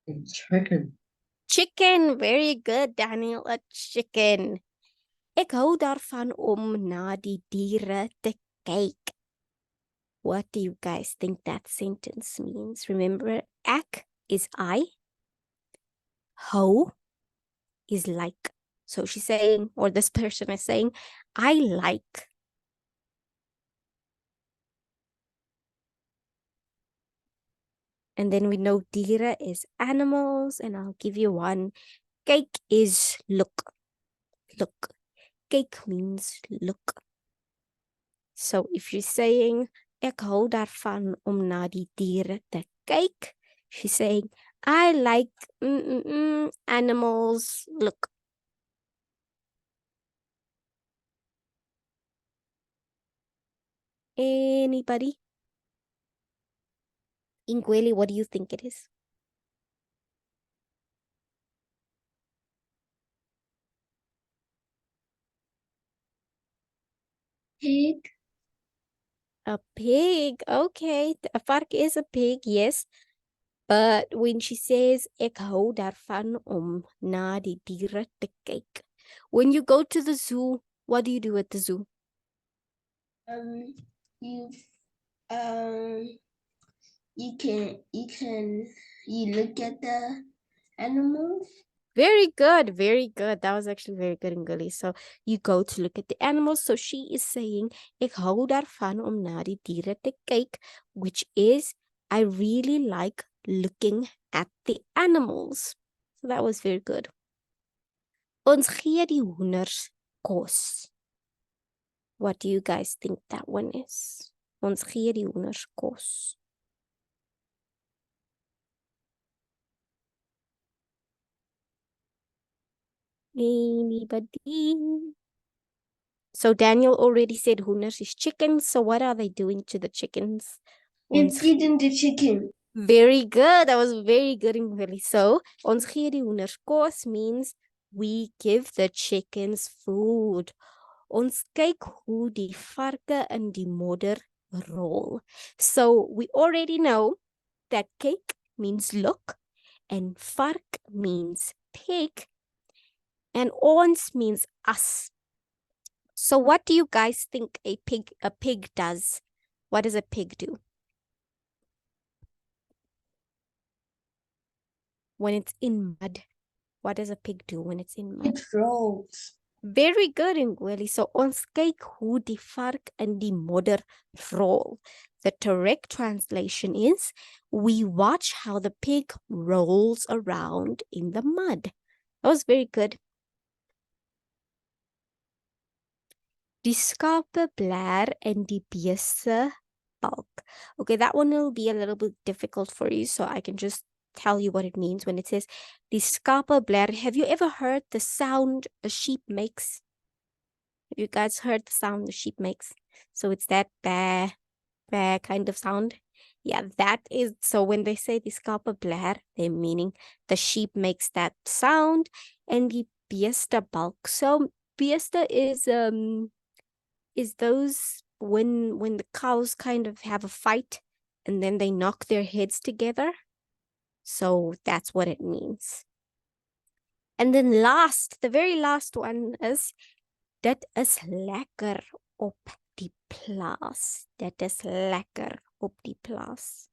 Chicken. Chicken. Very good, Daniel. A chicken. Ek hou daarvan om na die diere te kyk. What do you guys think that sentence means? Remember, ek is I. Hou is like. So she's saying, or this person is saying, I like. And then we know diere is animals, and I'll give you one. Kyk is look. Look. Kyk means look. So if you're saying, ek hou daarvan om na die diere te kyk, she's saying, I like animals. Look. Anybody? Ingweli, what do you think it is? Pig. A pig. Okay. A vark is a pig, yes. But when she says, ek hou daarvan om na die diere te kyk. When you go to the zoo, what do you do at the zoo? You look at the animals. Very good, very good. That was actually very good in Gully. So you go to look at the animals. So she is saying, ek hou daarvan om na die diere te kyk, which is, I really like looking at the animals. So that was very good. Ons gee die hoenders kos. What do you guys think that one is? Ons gee die hoenders kos. Anybody? So Daniel already said hoenders is chickens. So what are they doing to the chickens? It's eating the chicken. Very good. That was very good in Willie. So ons gee die hoenders kos means we give the chickens food. Ons kyk hoe die varke in die modder rol. So we already know that kyk means look and vark means pig and ons means us. So what do you guys think a pig does? What does a pig do? When it's in mud, what does a pig do when it's in mud? It rolls. Very good, Ngweli. So ons kyk hoe die vark in die modder rol. The correct translation is, we watch how the pig rolls around in the mud. That was very good. Die skape blaar en die beeste balk. Okay, that one will be a little bit difficult for you, so I can just tell you what it means when it says die skapenbladder. Have you ever heard the sound a sheep makes? Have you guys heard the sound the sheep makes? So it's that bah, bah kind of sound. Yeah, that is, so when they say die skapenbladder, they're meaning the sheep makes that sound, and die beestebalk. So beeste is those when the cows kind of have a fight and then they knock their heads together. So that's what it means. And then the very last one is dit is lekker op die plaas. Dit is lekker op die plaas.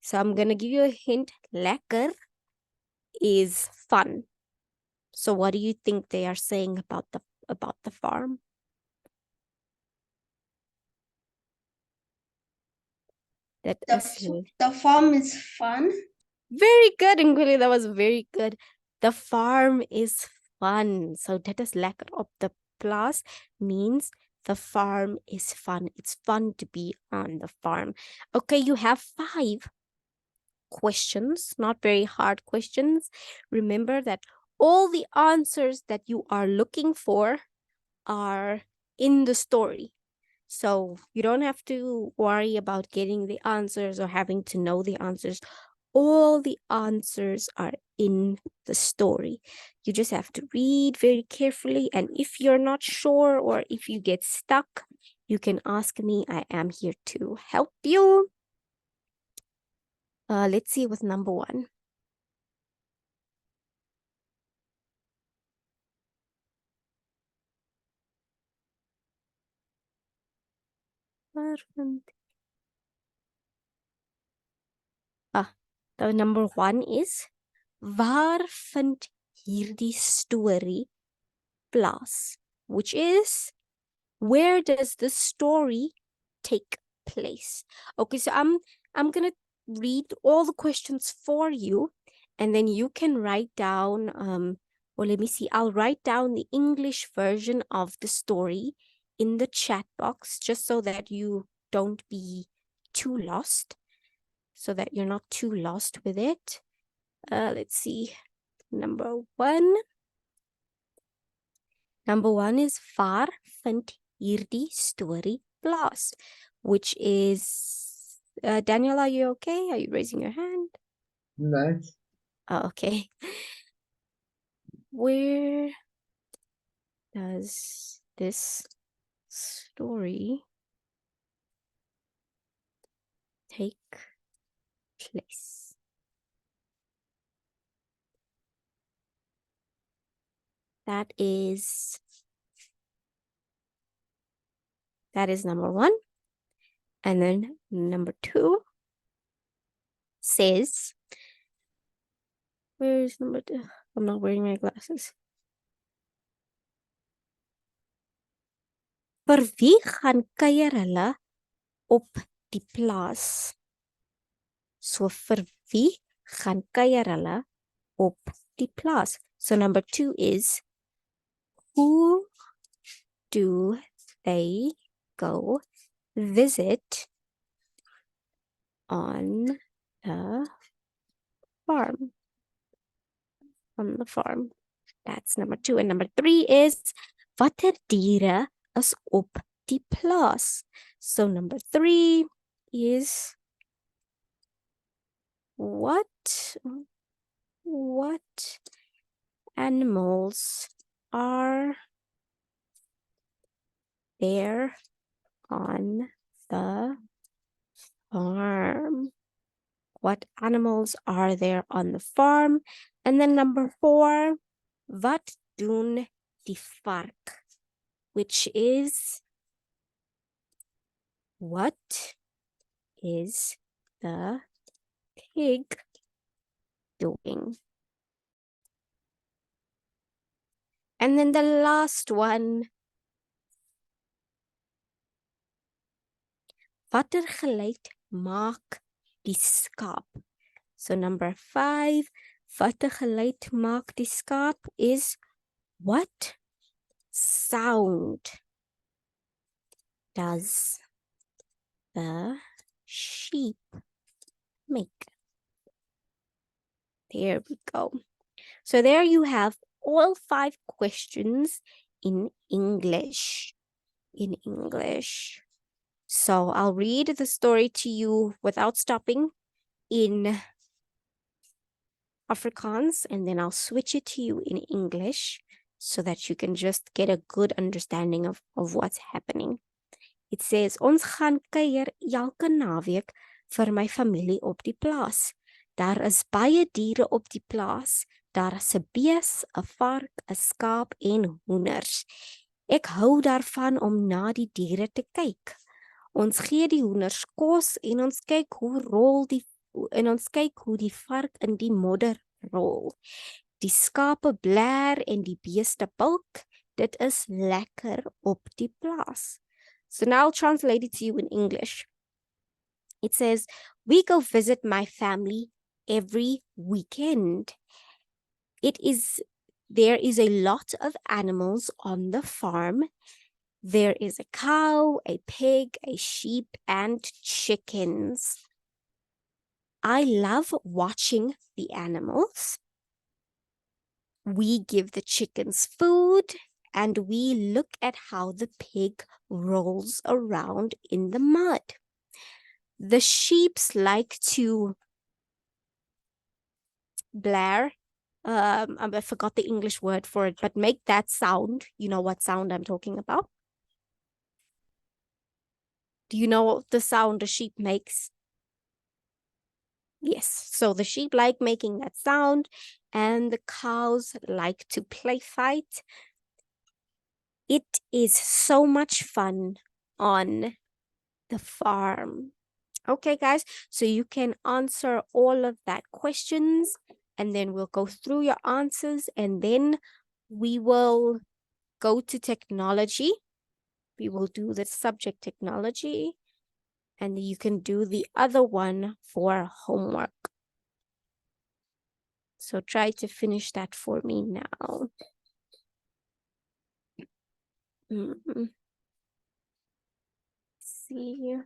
So I'm going to give you a hint. Lekker is fun. So what do you think they are saying about the farm? That is The farm is fun. very good, Nguli. That was very good. The farm is fun. So dit is lekker op the plaas means the farm is fun. It's fun to be on the farm. Okay, you have 5 questions, not very hard questions. Remember that all the answers that you are looking for are in the story. So you don't have to worry about getting the answers or having to know the answers. All the answers are in the story. You just have to read very carefully. And if you're not sure or if you get stuck, you can ask me. I am here to help you. Let's see with number 1. The number 1 is waar vind hierdie story plaas? Which is, where does the story take place? Okay, so I'm gonna read all the questions for you, and then you can write down or let me see, I'll write down the English version of the story in the chat box just so that you don't be too lost, so that you're not too lost with it. Let's see. Number 1 is waar vind hierdie story plaas? Which is, Daniel, are you okay? Are you raising your hand? No. Oh, okay. Where does this story take place? That is number 1. And then number 2 says, where is number 2? I'm not wearing my glasses. Vir wie gaan kuier hulle op die plaas? So vir wie gaan kuier hulle op die plaas? So number 2 is, who do they go visit on the farm? On the farm. That's number 2. And number 3 is, watter diere is op die plaas? So number 3 is, what animals are there on the farm? What animals are there on the farm? And then number 4, wat doen die vark? Which is, what is the pig doing? And then the last one, watter geluid maak die skaap? So number 5, watter geluid maak die skaap is, what sound does the sheep make? There we go. So there you have all 5 questions in English. In English. So I'll read the story to you without stopping in Afrikaans, and then I'll switch it to you in English so that you can just get a good understanding of what's happening. It says, ons gaan kuier elke naweek vir my familie op die plaas. Daar is baie diere op die plaas. Daar is 'n bees, 'n vark, 'n skaap en hoenders. Ek hou daarvan om na die diere te kyk. Ons gee die hoenders kos en ons kyk hoe die vark in die modder rol. Die skape blaar en die beeste bulk. Dit is lekker op die plaas. So now I'll translate it to you in English. It says, we go visit my family every weekend. There is a lot of animals on the farm. There is a cow, a pig, a sheep, and chickens. I love watching the animals. We give the chickens food, and we look at how the pig rolls around in the mud. The sheeps like to blare. I forgot the English word for it, but make that sound. You know what sound I'm talking about? Do you know the sound a sheep makes? Yes, so the sheep like making that sound, and the cows like to play fight. It is so much fun on the farm. Okay, guys, so you can answer all of that questions, and then we'll go through your answers, and then we will go to technology. We will do the subject technology, and you can do the other one for homework. So try to finish that for me now. See.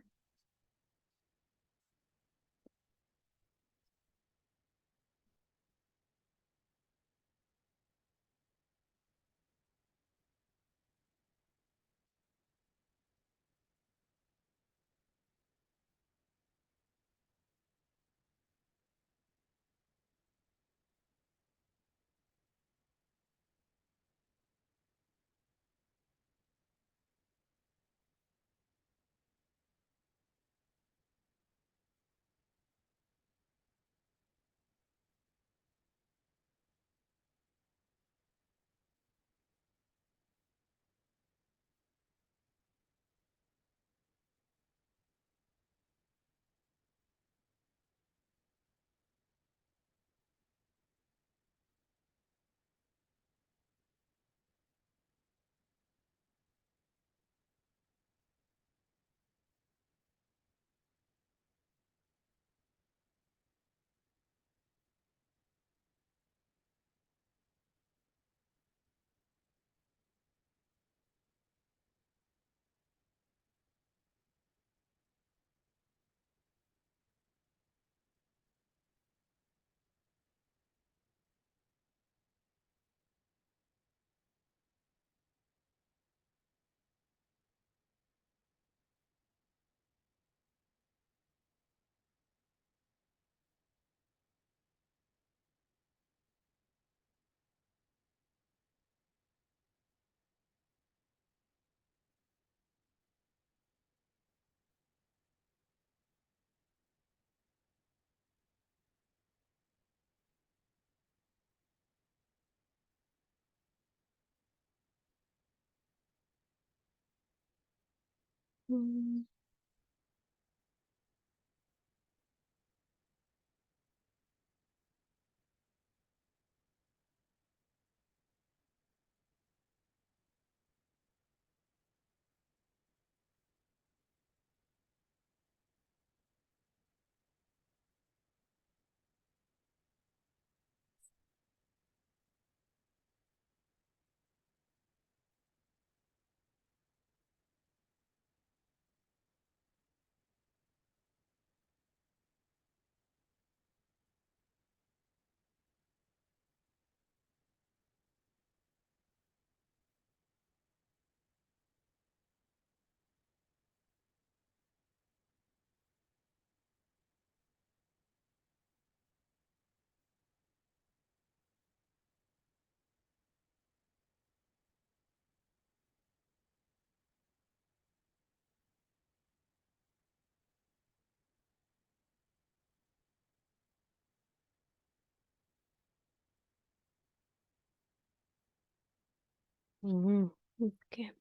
Okay.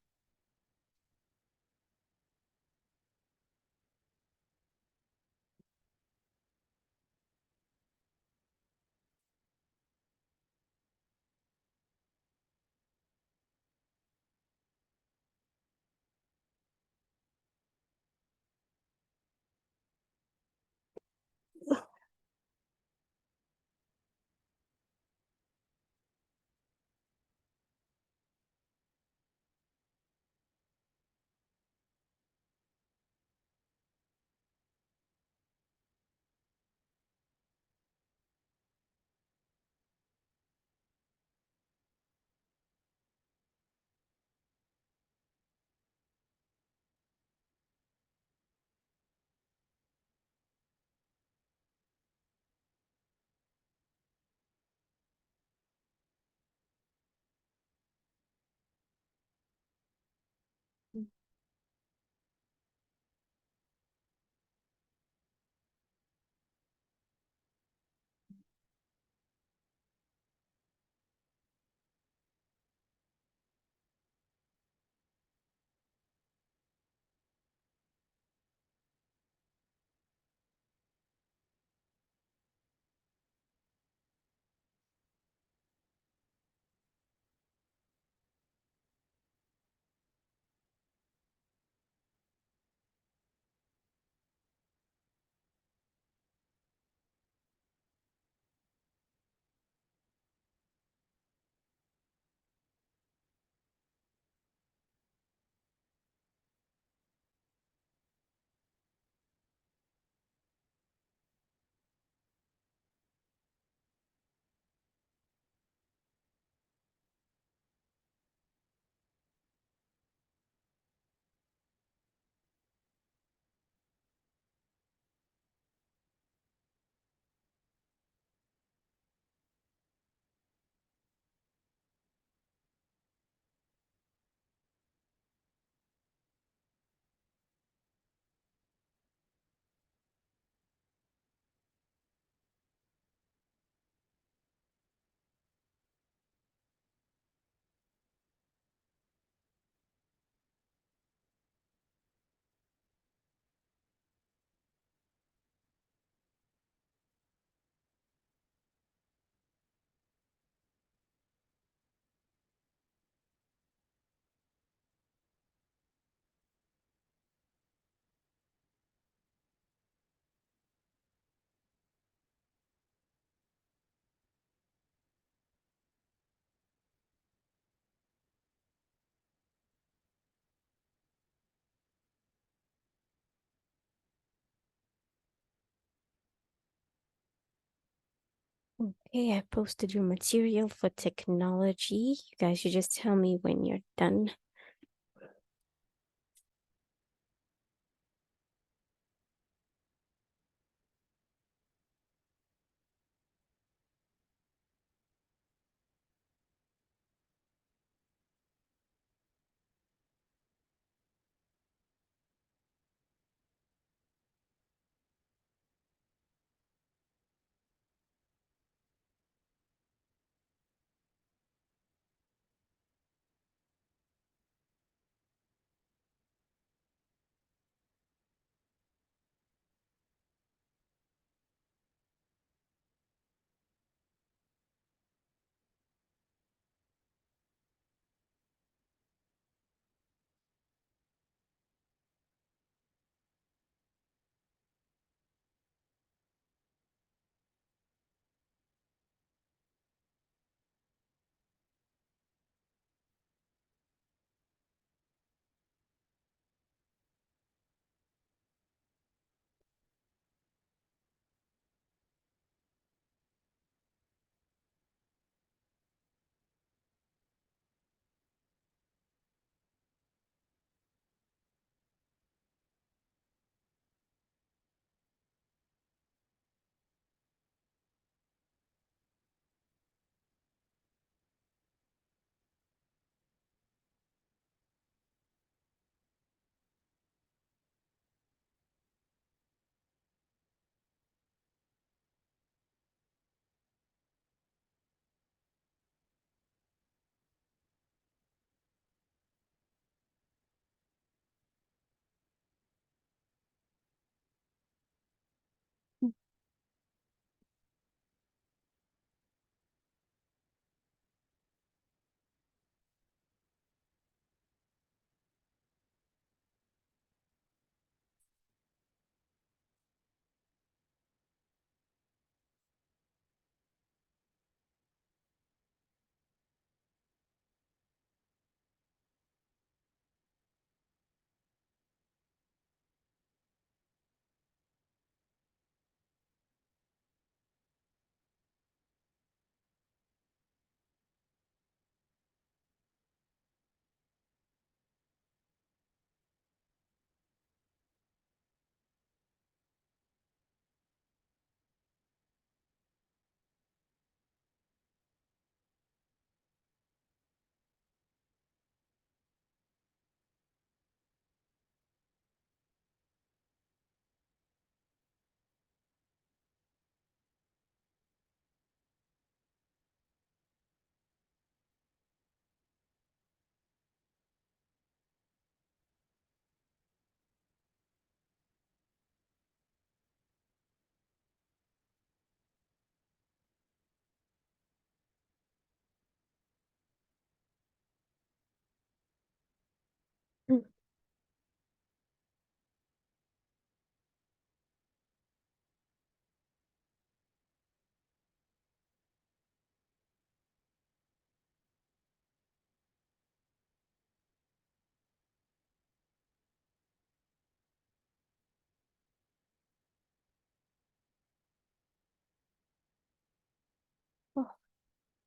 Okay, I posted your material for technology. You guys should just tell me when you're done.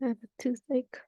I have a toothache.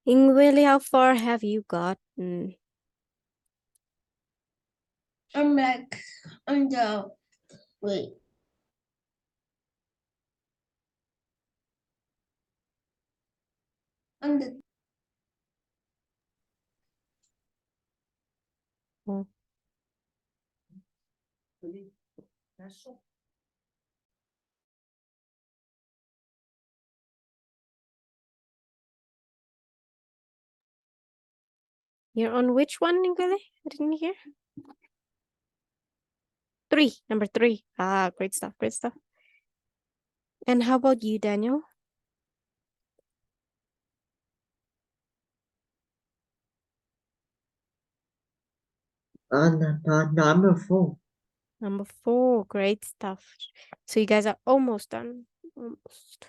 Ingwili, how far have you gotten? I'm like on the wait. On the Oh. You're on which one, Ingwili? I didn't hear. 3, number 3. Ah, great stuff, great stuff. And how about you, Daniel? Number 4. Number 4, great stuff. So you guys are almost done. Almost.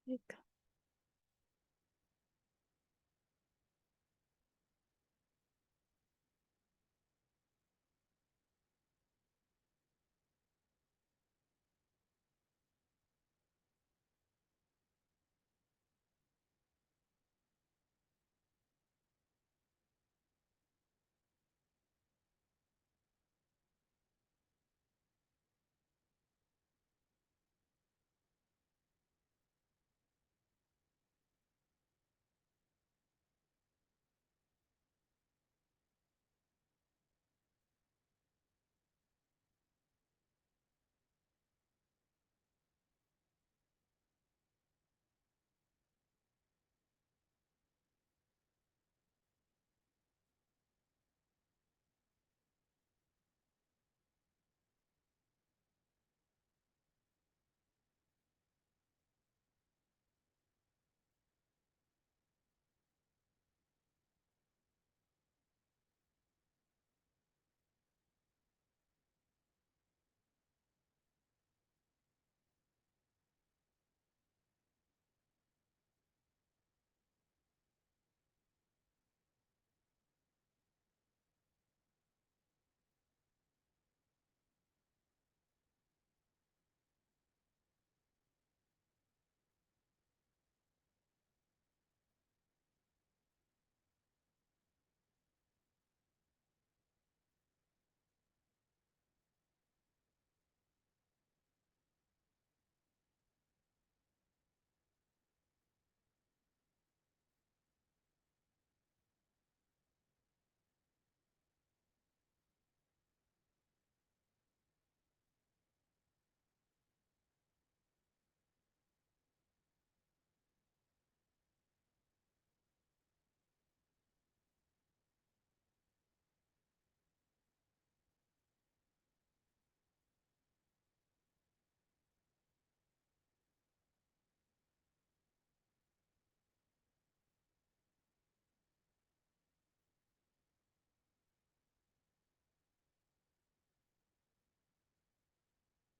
There you go.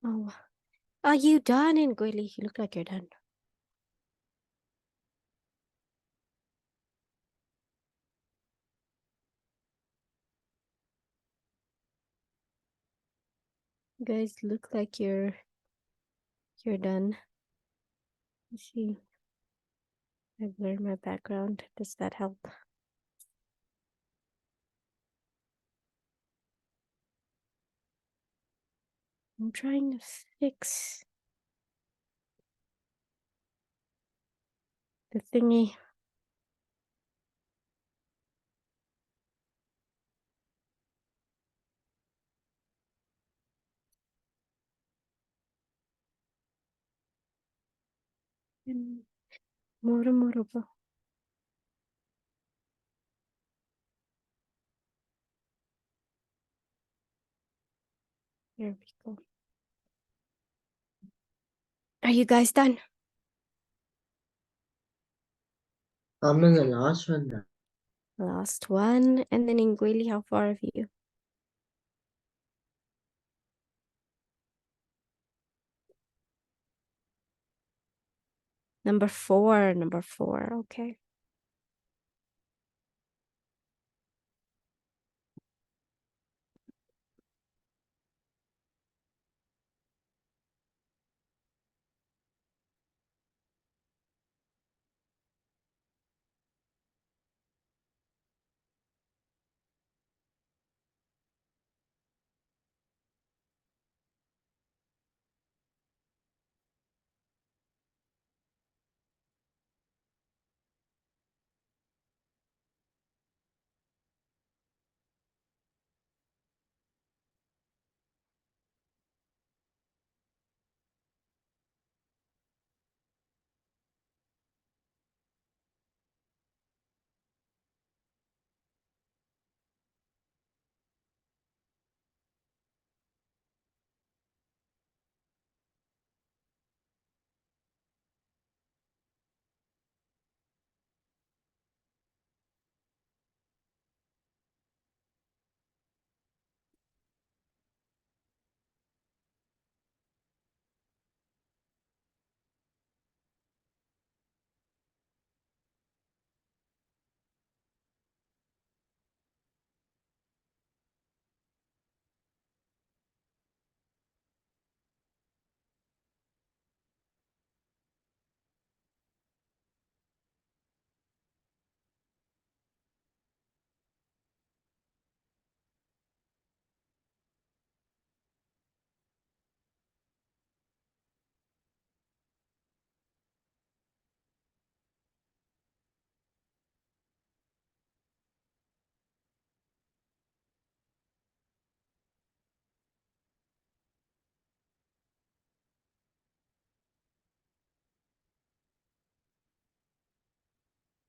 Oh, are you done, Ngweli? You look like you're done. You guys look like you're done. Let's see. I blurred my background. Does that help? I'm trying to fix the thingy. Moro moro po. There we go. Are you guys done? I'm in the last one now. Last one. And then Ngweli, how far have you? Number four. Okay.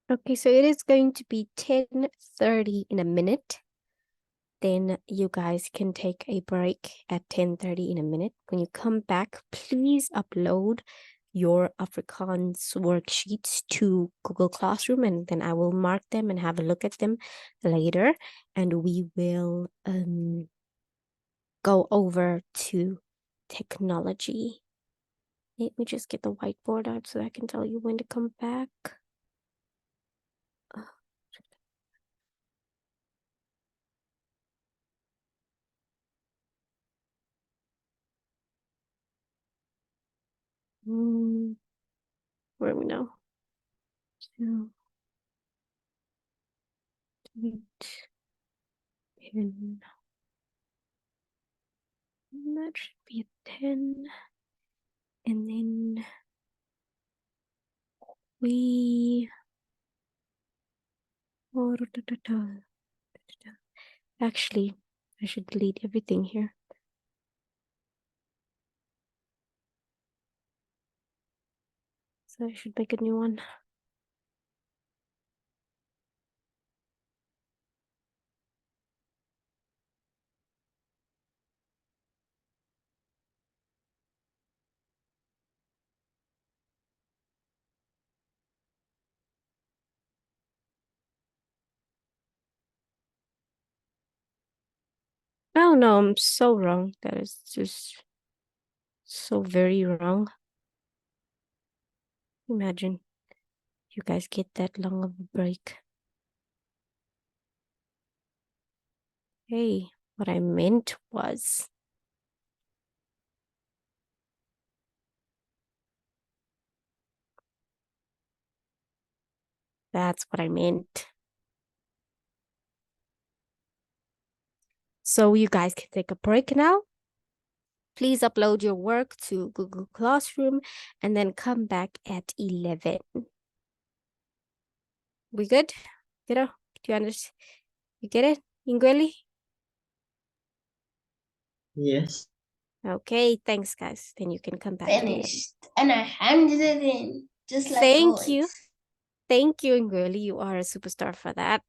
Okay, so it is going to be 10:30 in a minute. Then you guys can take a break at 10:30 in a minute. When you come back, please upload your Afrikaans worksheets to Google Classroom, and then I will mark them and have a look at them later. And we will go over to technology. Let me just get the whiteboard out so I can tell you when to come back. Where are we now? 2, 8, 10. That should be a 10. And then we actually I should delete everything here. So I should make a new one. Oh no, I'm so wrong. That is just so very wrong. Imagine you guys get that long of a break. Hey, what I meant was that's what I meant. So you guys can take a break now. Please upload your work to Google Classroom and then come back at 11. We good? Do you understand? You get it, Ingweli? Yes. Okay, thanks, guys. Then you can come back. At 11. Finished. And I handed it in. Just like Thank always. you. Thank you, Ingweli. You are a superstar for that.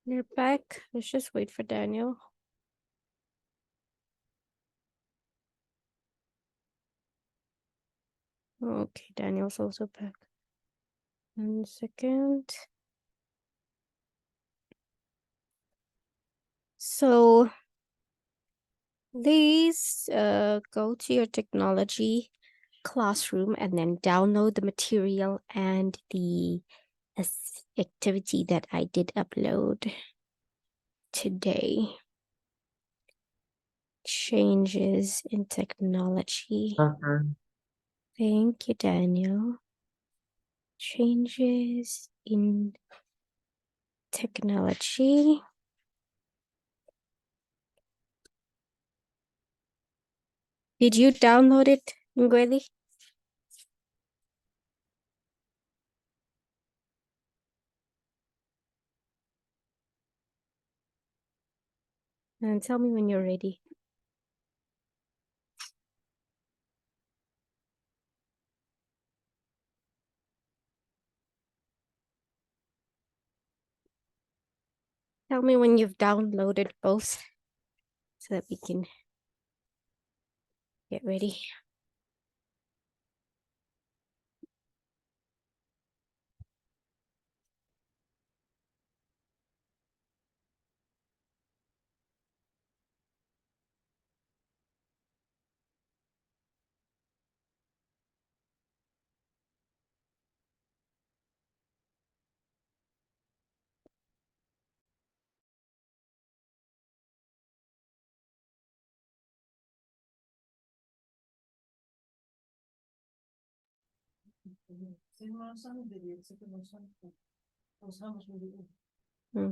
You're back. Let's just wait for Daniel. Okay, Daniel's also back. 1 second. So please go to your technology classroom and then download the material and the activity that I did upload today. Changes in technology. Okay. Thank you, Daniel. Changes in technology. Did you download it, Ngweli? And tell me when you're ready. Tell me when you've downloaded both so that we can get ready. Hmm.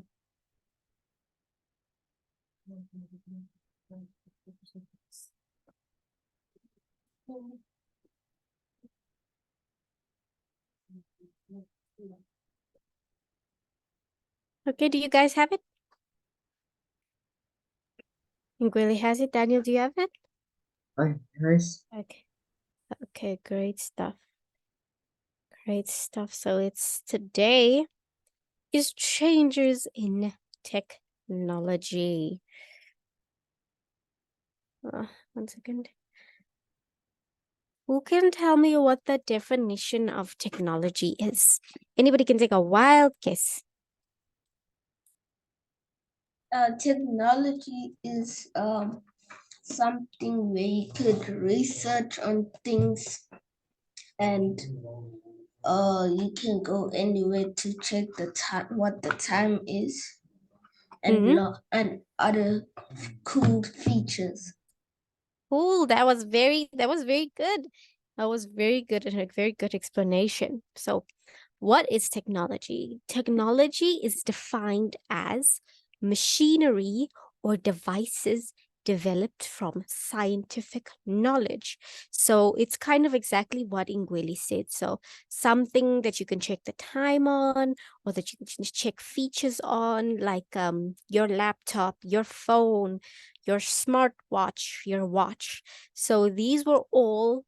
Okay, do you guys have it? Ngweli has it. Daniel, do you have it? Okay, nice. Okay. Okay, great stuff. Great stuff. So it's today is changes in technology. 1 second. Who can tell me what the definition of technology is? Anybody can take a wild guess. Technology is something where you could research on things and you can go anywhere to check the time, what the time is, and and other cool features. Cool. That was very good. That was very good and a very good explanation. So what is technology? Technology is defined as machinery or devices developed from scientific knowledge. So it's kind of exactly what Ngweli said. So something that you can check the time on, or that you can check features on, like your laptop, your phone, your smartwatch, your watch. So these were all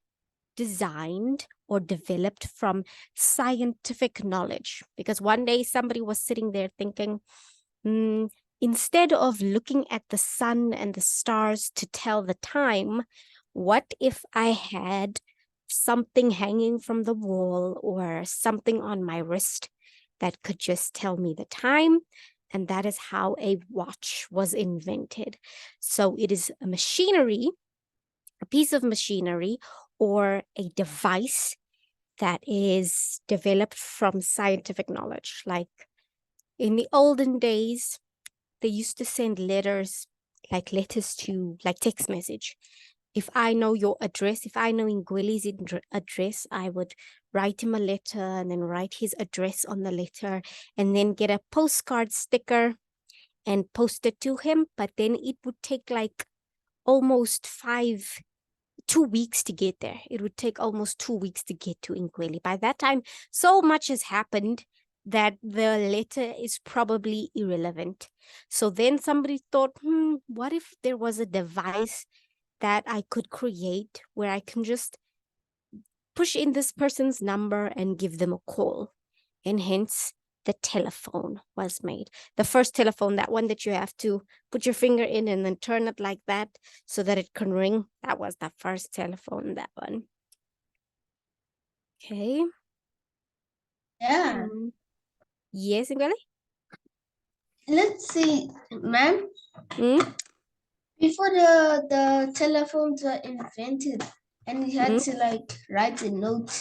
designed or developed from scientific knowledge, because one day somebody was sitting there thinking, instead of looking at the sun and the stars to tell the time, what if I had something hanging from the wall or something on my wrist that could just tell me the time? And that is how a watch was invented. So it is a machinery, a piece of machinery or a device that is developed from scientific knowledge. Like in the olden days, they used to send letters, like letters to, like text message. If I know your address, if I know Ngweli's address, I would write him a letter and then write his address on the letter and then get a postcard sticker and post it to him. But then it would take like almost 2 weeks to get there. It would take almost 2 weeks to get to Ngweli. By that time, so much has happened that the letter is probably irrelevant. So then somebody thought, what if there was a device that I could create where I can just push in this person's number and give them a call? And hence the telephone was made. The first telephone, that one that you have to put your finger in and then turn it like that so that it can ring. That was the first telephone, that one. Okay. Yeah. Yes, Ngale? Let's see, ma'am. Mm? Before the telephones were invented, and you had Mm. to like write a note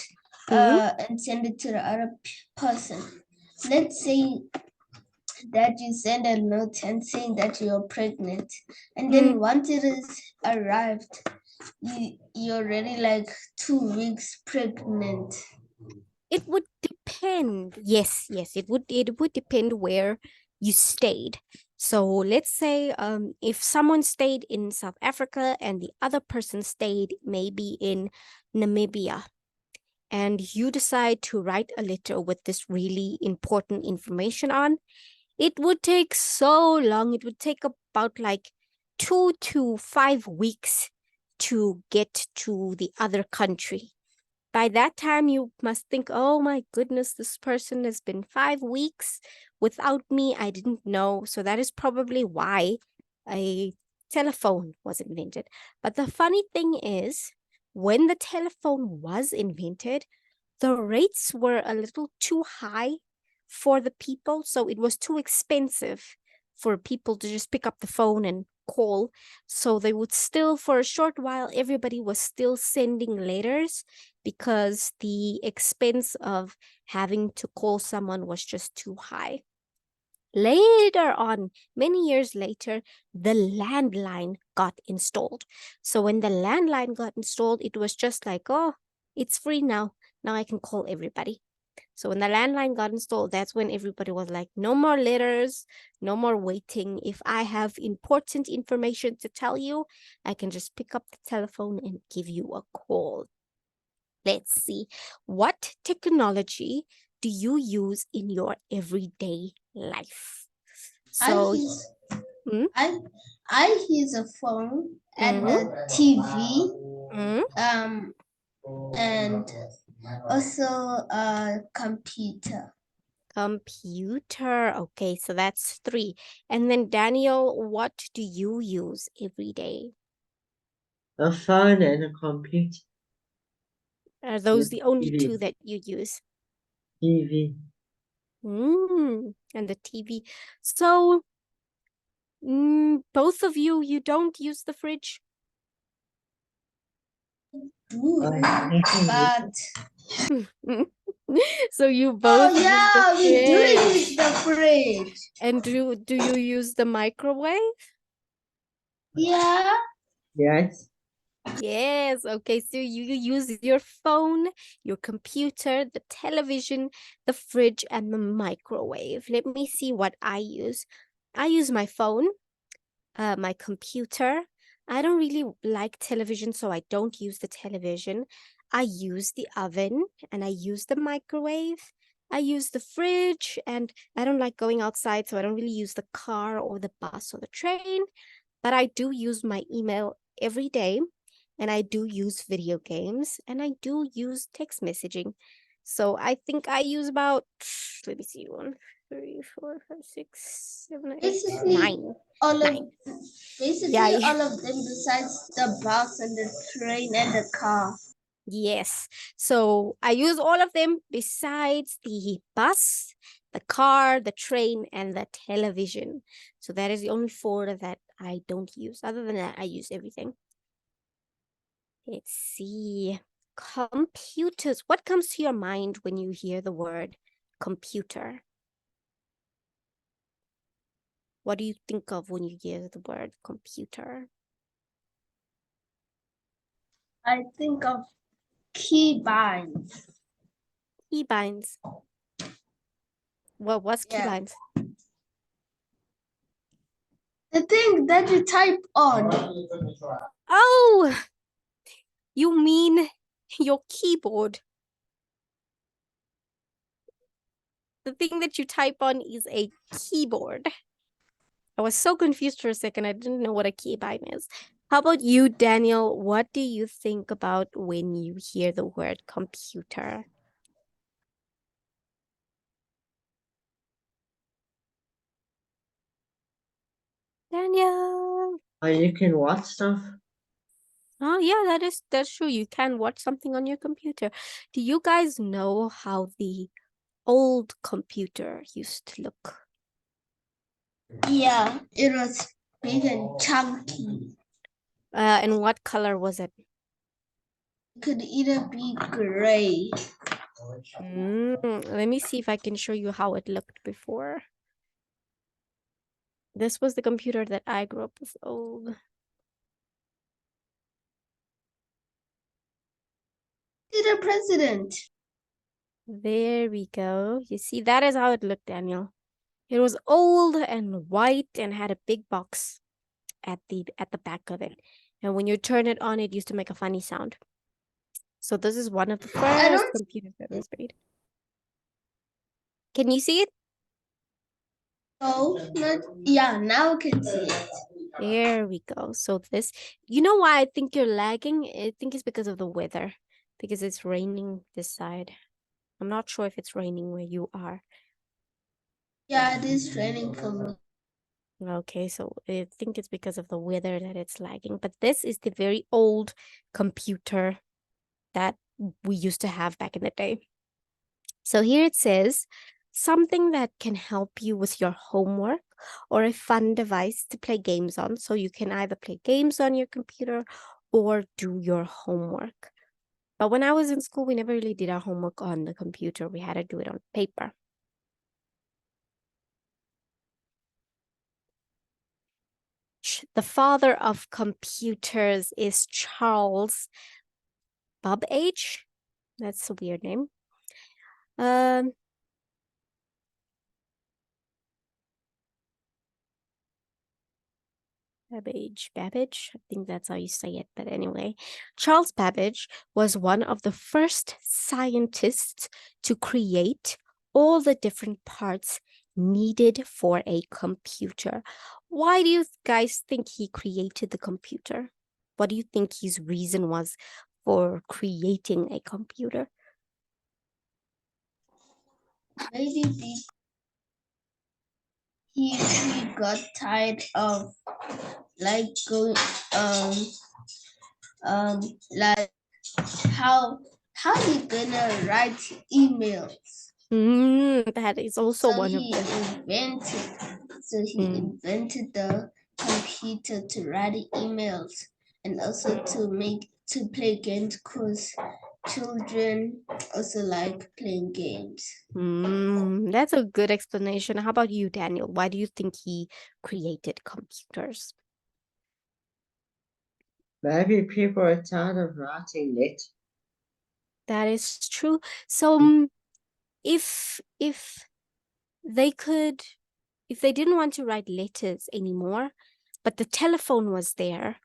and send it to the other person. Let's say that you send a note and saying that you're pregnant, and then once it is arrived, you're already like 2 weeks pregnant. It would depend. Yes, it would depend where you stayed. So let's say if someone stayed in South Africa and the other person stayed maybe in Namibia, and you decide to write a letter with this really important information on, it would take so long. It would take about like 2 to 5 weeks to get to the other country. By that time, you must think, oh my goodness, this person has been 5 weeks without me. I didn't know. So that is probably why a telephone was invented. But the funny thing is, when the telephone was invented, the rates were a little too high for the people. So it was too expensive for people to just pick up the phone and call. So they would still, for a short while, everybody was still sending letters because the expense of having to call someone was just too high. Later on, many years later, the landline got installed. So when the landline got installed, it was just like, oh, it's free now. Now I can call everybody. So when the landline got installed, that's when everybody was like, no more letters, no more waiting. If I have important information to tell you, I can just pick up the telephone and give you a call. Let's see. What technology do you use in your everyday life? So, I use a phone and a TV, and also a computer. Computer. Okay, so that's 3. And then Daniel, what do you use every day? A phone and a computer. Are those the only TV. 2 that you use? TV. And the TV. So, both of you, you don't use the fridge? But So you both use the we do fridge. use the fridge. And do you use the microwave? Yeah. Yes. Yes. Okay, so you use your phone, your computer, the television, the fridge, and the microwave. Let me see what I use. I use my phone, my computer. I don't really like television, so I don't use the television. I use the oven and I use the microwave. I use the fridge, and I don't like going outside, so I don't really use the car or the bus or the train. But I do use my email every day, and I do use video games, and I do use text messaging. So I think I use about, let me see, 1, 3, 4, 5, 6, 7, 8, Basically, 9. all of 9. basically Yeah. all of them besides the bus and the train and the car. Yes. So I use all of them besides the bus, the car, the train, and the television. So that is the only 4 that I don't use. Other than that, I use everything. Let's see. Computers. What comes to your mind when you hear the word computer? What do you think of when you hear the word computer? I think of keybinds. Keybinds. What was Yeah. keybinds? The thing that you type on. Oh, you mean your keyboard. The thing that you type on is a keyboard. I was so confused for a second. I didn't know what a keybind is. How about you, Daniel? What do you think about when you hear the word computer? Daniel. You can watch stuff. Oh yeah, that's true. You can watch something on your computer. Do you guys know how the old computer used to look? Yeah, it was big and chunky. And what color was it? It could either be gray. Let me see if I can show you how it looked before. This was the computer that I grew up with. Old. The president. There we go. You see, that is how it looked, Daniel. It was old and white and had a big box at the back of it. And when you turn it on, it used to make a funny sound. So this is one of the first computers that was made. Can you see it? Oh, not yeah, now I can see it. There we go. So this, you know why I think you're lagging? I think it's because of the weather, because it's raining this side. I'm not sure if it's raining where you are. Yeah, it is raining for me. Okay, so I think it's because of the weather that it's lagging. But this is the very old computer that we used to have back in the day. So here it says, something that can help you with your homework or a fun device to play games on. So you can either play games on your computer or do your homework. But when I was in school, we never really did our homework on the computer. We had to do it on paper. The father of computers is Charles Babbage. That's a weird name. Babbage, I think that's how you say it. But anyway, Charles Babbage was one of the first scientists to create all the different parts needed for a computer. Why do you guys think he created the computer? What do you think his reason was for creating a computer? Maybe he got tired of like going like how you gonna write emails. That is also So one of he the invented the computer to write emails and also to play games because children also like playing games. That's a good explanation. How about you, Daniel? Why do you think he created computers? Maybe people are tired of writing letters. That is true. So, if they didn't want to write letters anymore, but the telephone was there,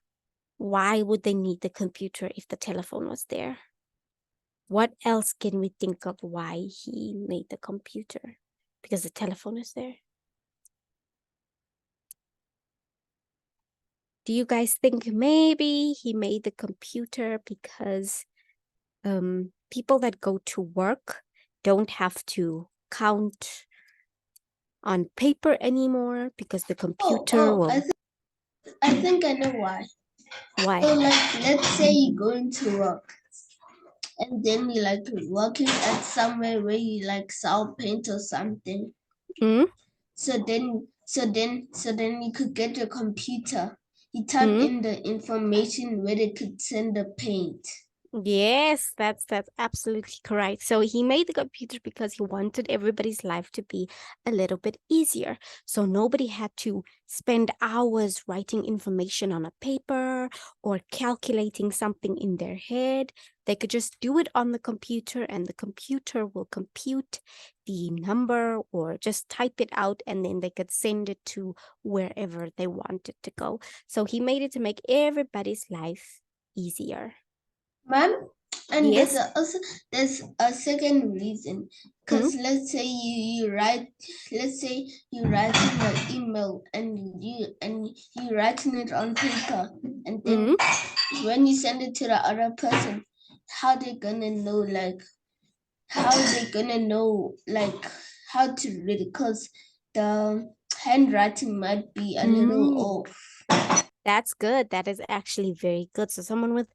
why would they need the computer if the telephone was there? What else can we think of why he made the computer? Because the telephone is there. Do you guys think maybe he made the computer because people that go to work don't have to count on paper anymore because the computer will... I think I know why. Why? So like let's say you're going to work and then you like working at somewhere where you like sell paint or something. So then you could get your computer. You type in the information where they could send the paint. Yes, that's absolutely correct. So he made the computer because he wanted everybody's life to be a little bit easier. So nobody had to spend hours writing information on a paper or calculating something in their head. They could just do it on the computer and the computer will compute the number or just type it out and then they could send it to wherever they wanted to go. So he made it to make everybody's life easier. Ma'am, and yes, there's a second reason, because let's say you write in an email and you writing it on paper, and then when you send it to the other person, how they gonna know like how to read it? Because handwriting might be a little off. That's good. That is actually very good. So someone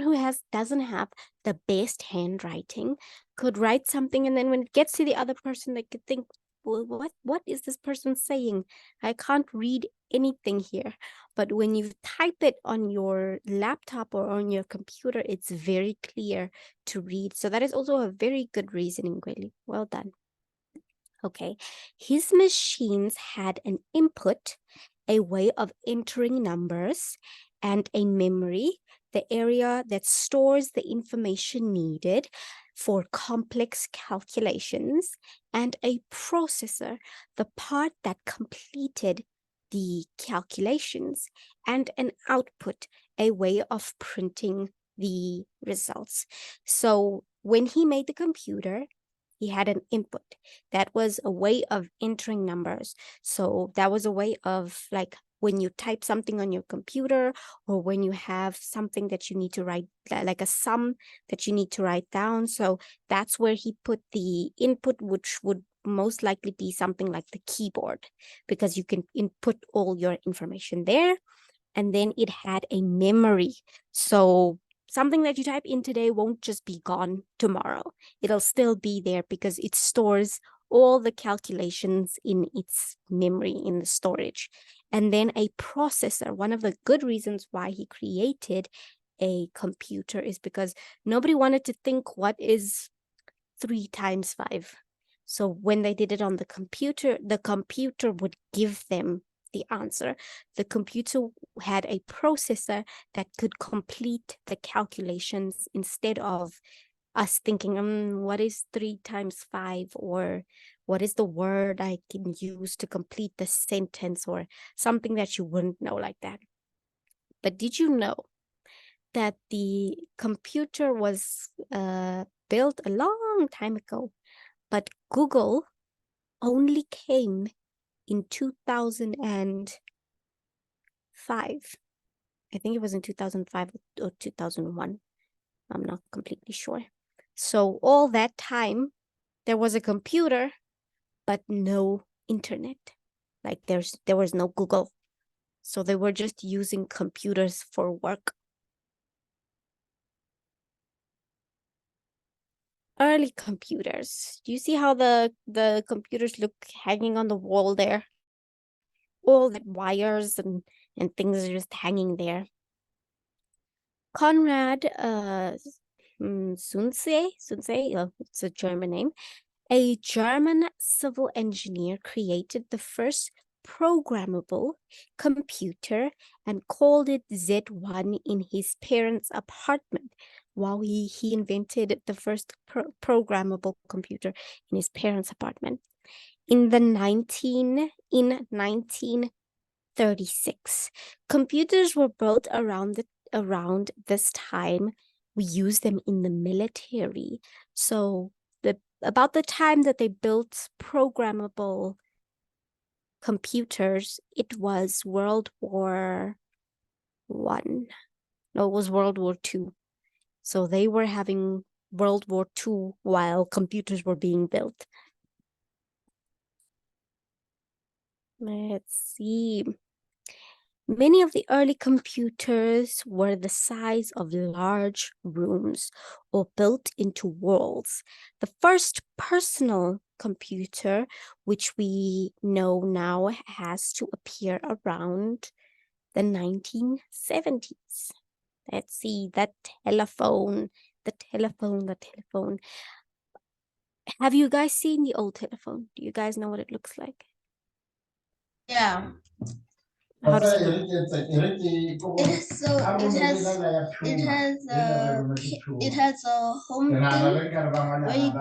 who doesn't have the best handwriting could write something, and then when it gets to the other person, they could think, well, what is this person saying? I can't read anything here. But when you type it on your laptop or on your computer, it's very clear to read. So that is also a very good reasoning, Gweli. Well done. Okay, his machines had an input, a way of entering numbers, and a memory, the area that stores the information needed for complex calculations, and a processor, the part that completed the calculations, and an output, a way of printing the results. So when he made the computer, he had an input. That was a way of entering numbers. So that was a way of, like, when you type something on your computer, or when you have something that you need to write, like a sum that you need to write down. So that's where he put the input, which would most likely be something like the keyboard, because you can input all your information there. And then it had a memory. So something that you type in today won't just be gone tomorrow. It'll still be there because it stores all the calculations in its memory, in the storage. And then a processor. One of the good reasons why he created a computer is because nobody wanted to think, what is 3 times 5? So when they did it on the computer would give them the answer. The computer had a processor that could complete the calculations instead of us thinking, what is 3 times 5? Or what is the word I can use to complete the sentence, or something that you wouldn't know like that. But did you know that the computer was built a long time ago, but Google only came in 2005. I think it was in 2005 or 2001. I'm not completely sure. So all that time, there was a computer, but no internet. Like there was no Google. So they were just using computers for work. Early computers. Do you see how the computers look hanging on the wall there? All that wires and things are just hanging there. Konrad Zuse, it's a German name, a German civil engineer, created the first programmable computer and called it Z1 in his parents' apartment. While he invented the first programmable computer in his parents' apartment. In 1936, computers were built around this time. We use them in the military. So about the time that they built programmable computers, it was World War I. No, it was World War II. So they were having World War II while computers were being built. Let's see. Many of the early computers were the size of large rooms or built into walls. The first personal computer, which we know now, has to appear around the 1970s. Let's see, the telephone. Have you guys seen the old telephone? Do you guys know what it looks like? Yeah. How does it look? It has a home thing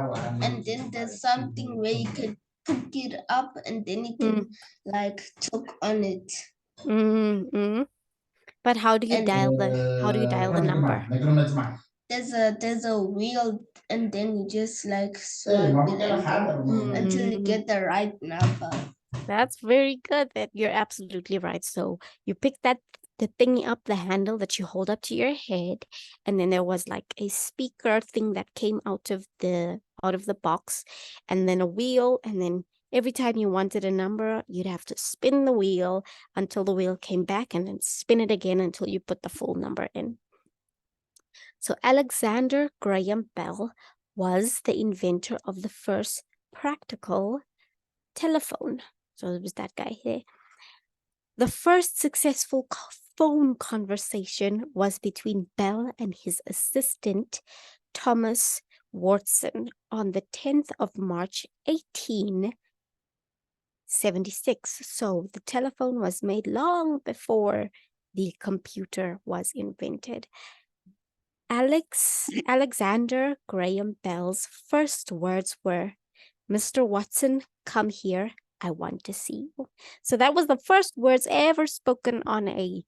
and then there's something where you can pick it up and then you can like talk on it. But how do you dial the number? There's a wheel and then you just like swipe it until you get the right number. That's very good. That you're absolutely right. So you pick the thing up, the handle that you hold up to your head, and then there was like a speaker thing that came out of the box, and then a wheel, and then Every time you wanted a number, you'd have to spin the wheel until the wheel came back and then spin it again until you put the full number in. So Alexander Graham Bell was the inventor of the first practical telephone. So it was that guy here. The first successful phone conversation was between Bell and his assistant, Thomas Watson, on the 10th of March, 1876. So the telephone was made long before the computer was invented. Alexander Graham Bell's first words were, "Mr. Watson, come here. I want to see you." So that was the first words ever spoken on a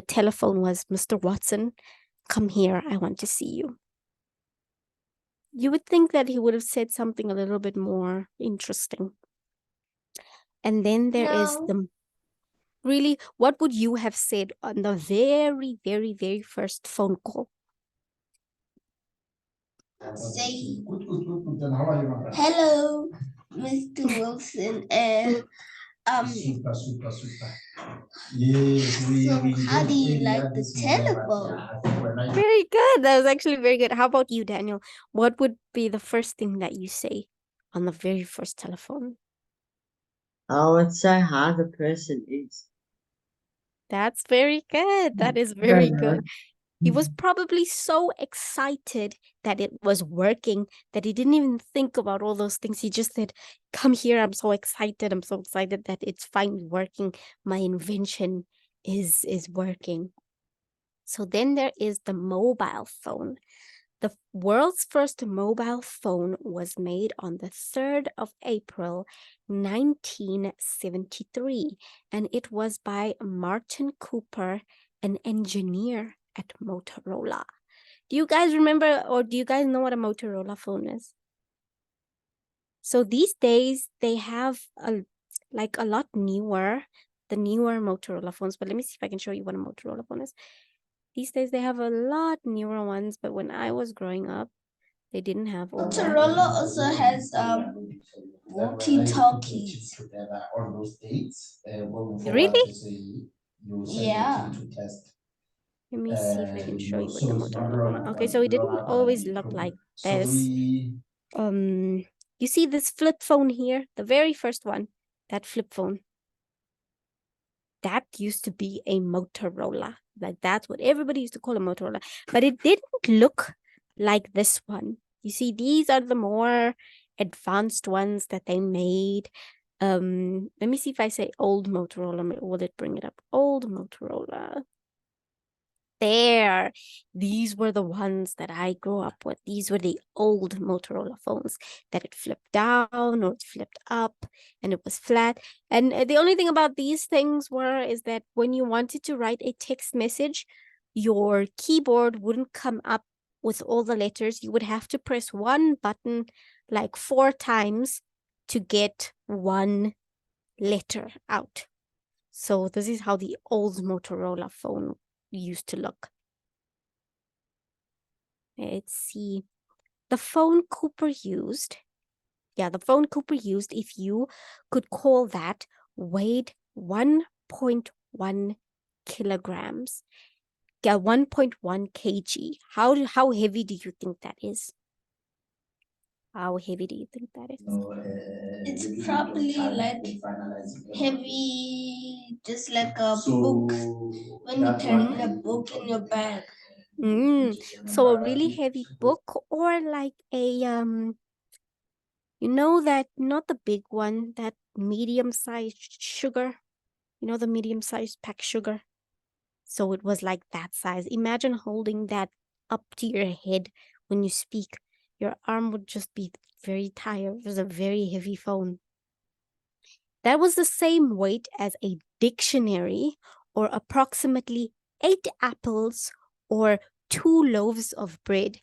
telephone was, "Mr. Watson, come here. I want to see you." You would think that he would have said something a little bit more interesting. And then there is No. really, what would you have said on the very, very, very first phone call? Say, hello, Mr. Wilson, and Super. Yes, so how do you like the telephone? Very good. That was actually very good. How about you, Daniel? What would be the first thing that you say on the very first telephone? I would say how the person is. That's very good. That is very good. He was probably so excited that it was working that he didn't even think about all those things. He just said, "Come here. I'm so excited. I'm so excited that it's finally working. My invention is working." So then there is the mobile phone. The world's first mobile phone was made on the 3rd of April, 1973, and it was by Martin Cooper, an engineer at Motorola. Do you guys remember, or do you guys know what a Motorola phone is? So these days they have a lot newer, the newer Motorola phones, but let me see if I can show you what a Motorola phone is. These days they have a lot newer ones, but when I was growing up, they didn't have all that. Motorola also has walkie-talkies. On those dates, Really? Yeah. Let me see if I can show you what the Motorola phone. Okay, so it didn't always look like this. You see this flip phone here, the very first one, that flip phone. That used to be a Motorola. Like that's what everybody used to call a Motorola. But it didn't look like this one. You see, these are the more advanced ones that they made. Let me see if I say old Motorola, will it bring it up? Old Motorola. There, these were the ones that I grew up with. These were the old Motorola phones that it flipped down or it flipped up and it was flat. And the only thing about these things is that when you wanted to write a text message, your keyboard wouldn't come up with all the letters. You would have to press one button like 4 times to get one letter out. So this is how the old Motorola phone used to look. Let's see. The phone Cooper used, if you could call that, weighed 1.1 kilograms. Yeah, 1.1 kg. How heavy do you think that is? How heavy do you think that is? It's probably like heavy, just like a book. When you carry a book in your bag. So a really heavy book, or like a you know that, not the big one, that medium-sized sugar, you know, the medium-sized pack sugar. So it was like that size. Imagine holding that up to your head when you speak. Your arm would just be very tired. It was a very heavy phone. That was the same weight as a dictionary, or approximately 8 apples or 2 loaves of bread.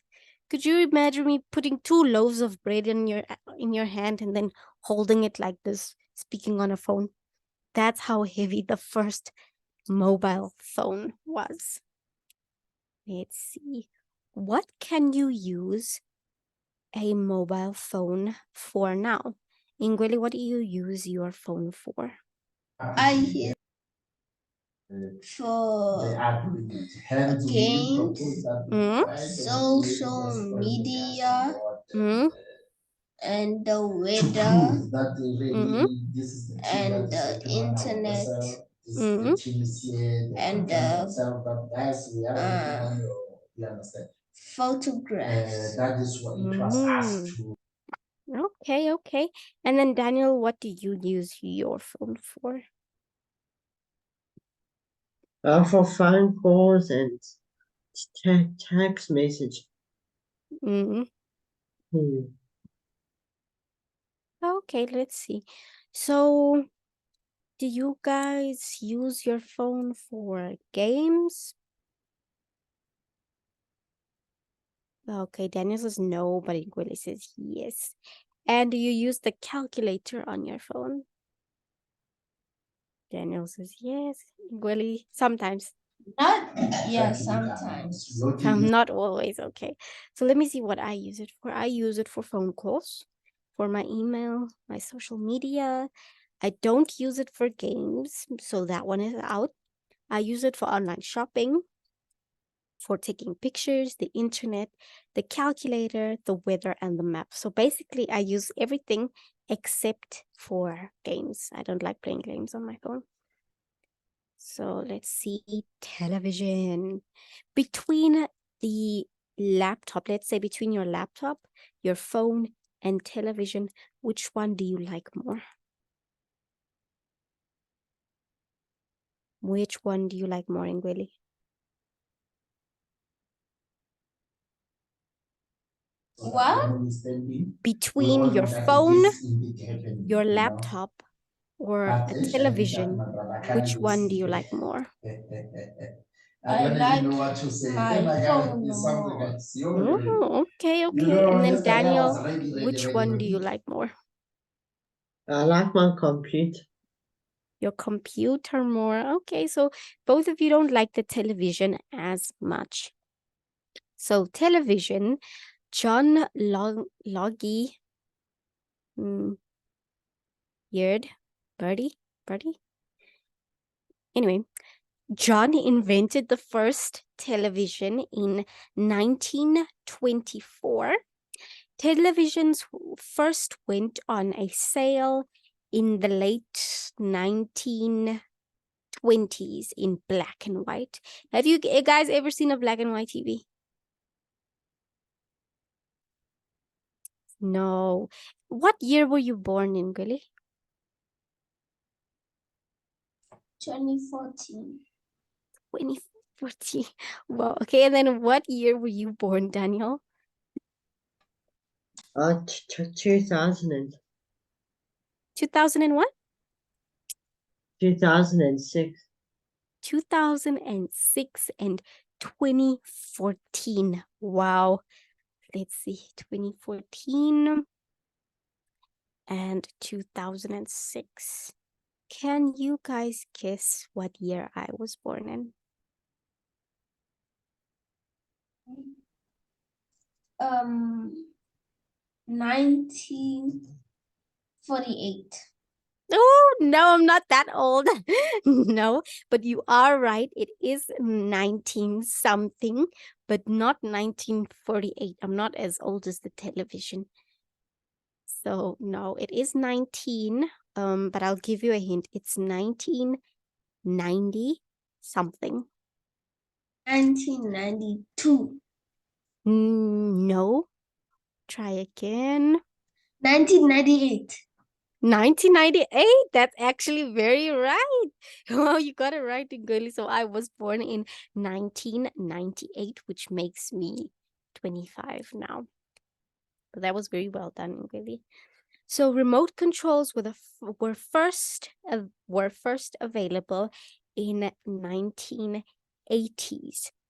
Could you imagine me putting 2 loaves of bread in your hand and then holding it like this, speaking on a phone? That's how heavy the first mobile phone was. Let's see. What can you use a mobile phone for now? Ingweli, what do you use your phone for? I use for games, social media, Mm, and the weather, mm, and the internet, mm. and photographs. Mm. Okay, okay. And then Daniel, what do you use your phone for? For phone calls and text message. Mm. Hmm. Okay, let's see. So, do you guys use your phone for games? Okay, Daniel says no, but Ingweli says yes. And do you use the calculator on your phone? Daniel says yes. Ingweli, sometimes. Sometimes. Not always. Okay. So let me see what I use it for. I use it for phone calls, for my email, my social media. I don't use it for games, so that one is out. I use it for online shopping, for taking pictures, the internet, the calculator, the weather, and the map. So basically, I use everything except for games. I don't like playing games on my phone. So let's see, television. Between the laptop, let's say between your laptop, your phone, and television, which one do you like more? Which one do you like more, Ingweli? What? Between your phone, your laptop, or a television, which one do you like more? I like my phone more. Oh, okay, okay. And then Daniel, which one do you like more? I like my computer. Your computer more. Okay, so both of you don't like the television as much. So television, John Logie, Yard, Birdie. Anyway, John invented the first television in 1924. Televisions first went on a sale in the late 1920s in black and white. Have you guys ever seen a black and white TV? No. What year were you born in, Gully? 2014. 2014. Well, okay. And then what year were you born, Daniel? 2000 2001? 2006. 2006 and 2014. Wow. Let's see. 2014 and 2006. Can you guys guess what year I was born in? 1948. Oh, no, I'm not that old. No, but you are right. It is 19 something, but not 1948. I'm not as old as the television. So no, it is 19. But I'll give you a hint. It's 1990 something. 1992. No. Try again. 1998. 1998. That's actually very right. Well, you got it right, Ngoli. So I was born in 1998, which makes me 25 now. But that was very well done, Ngoli. So remote controls were first available in 1980s.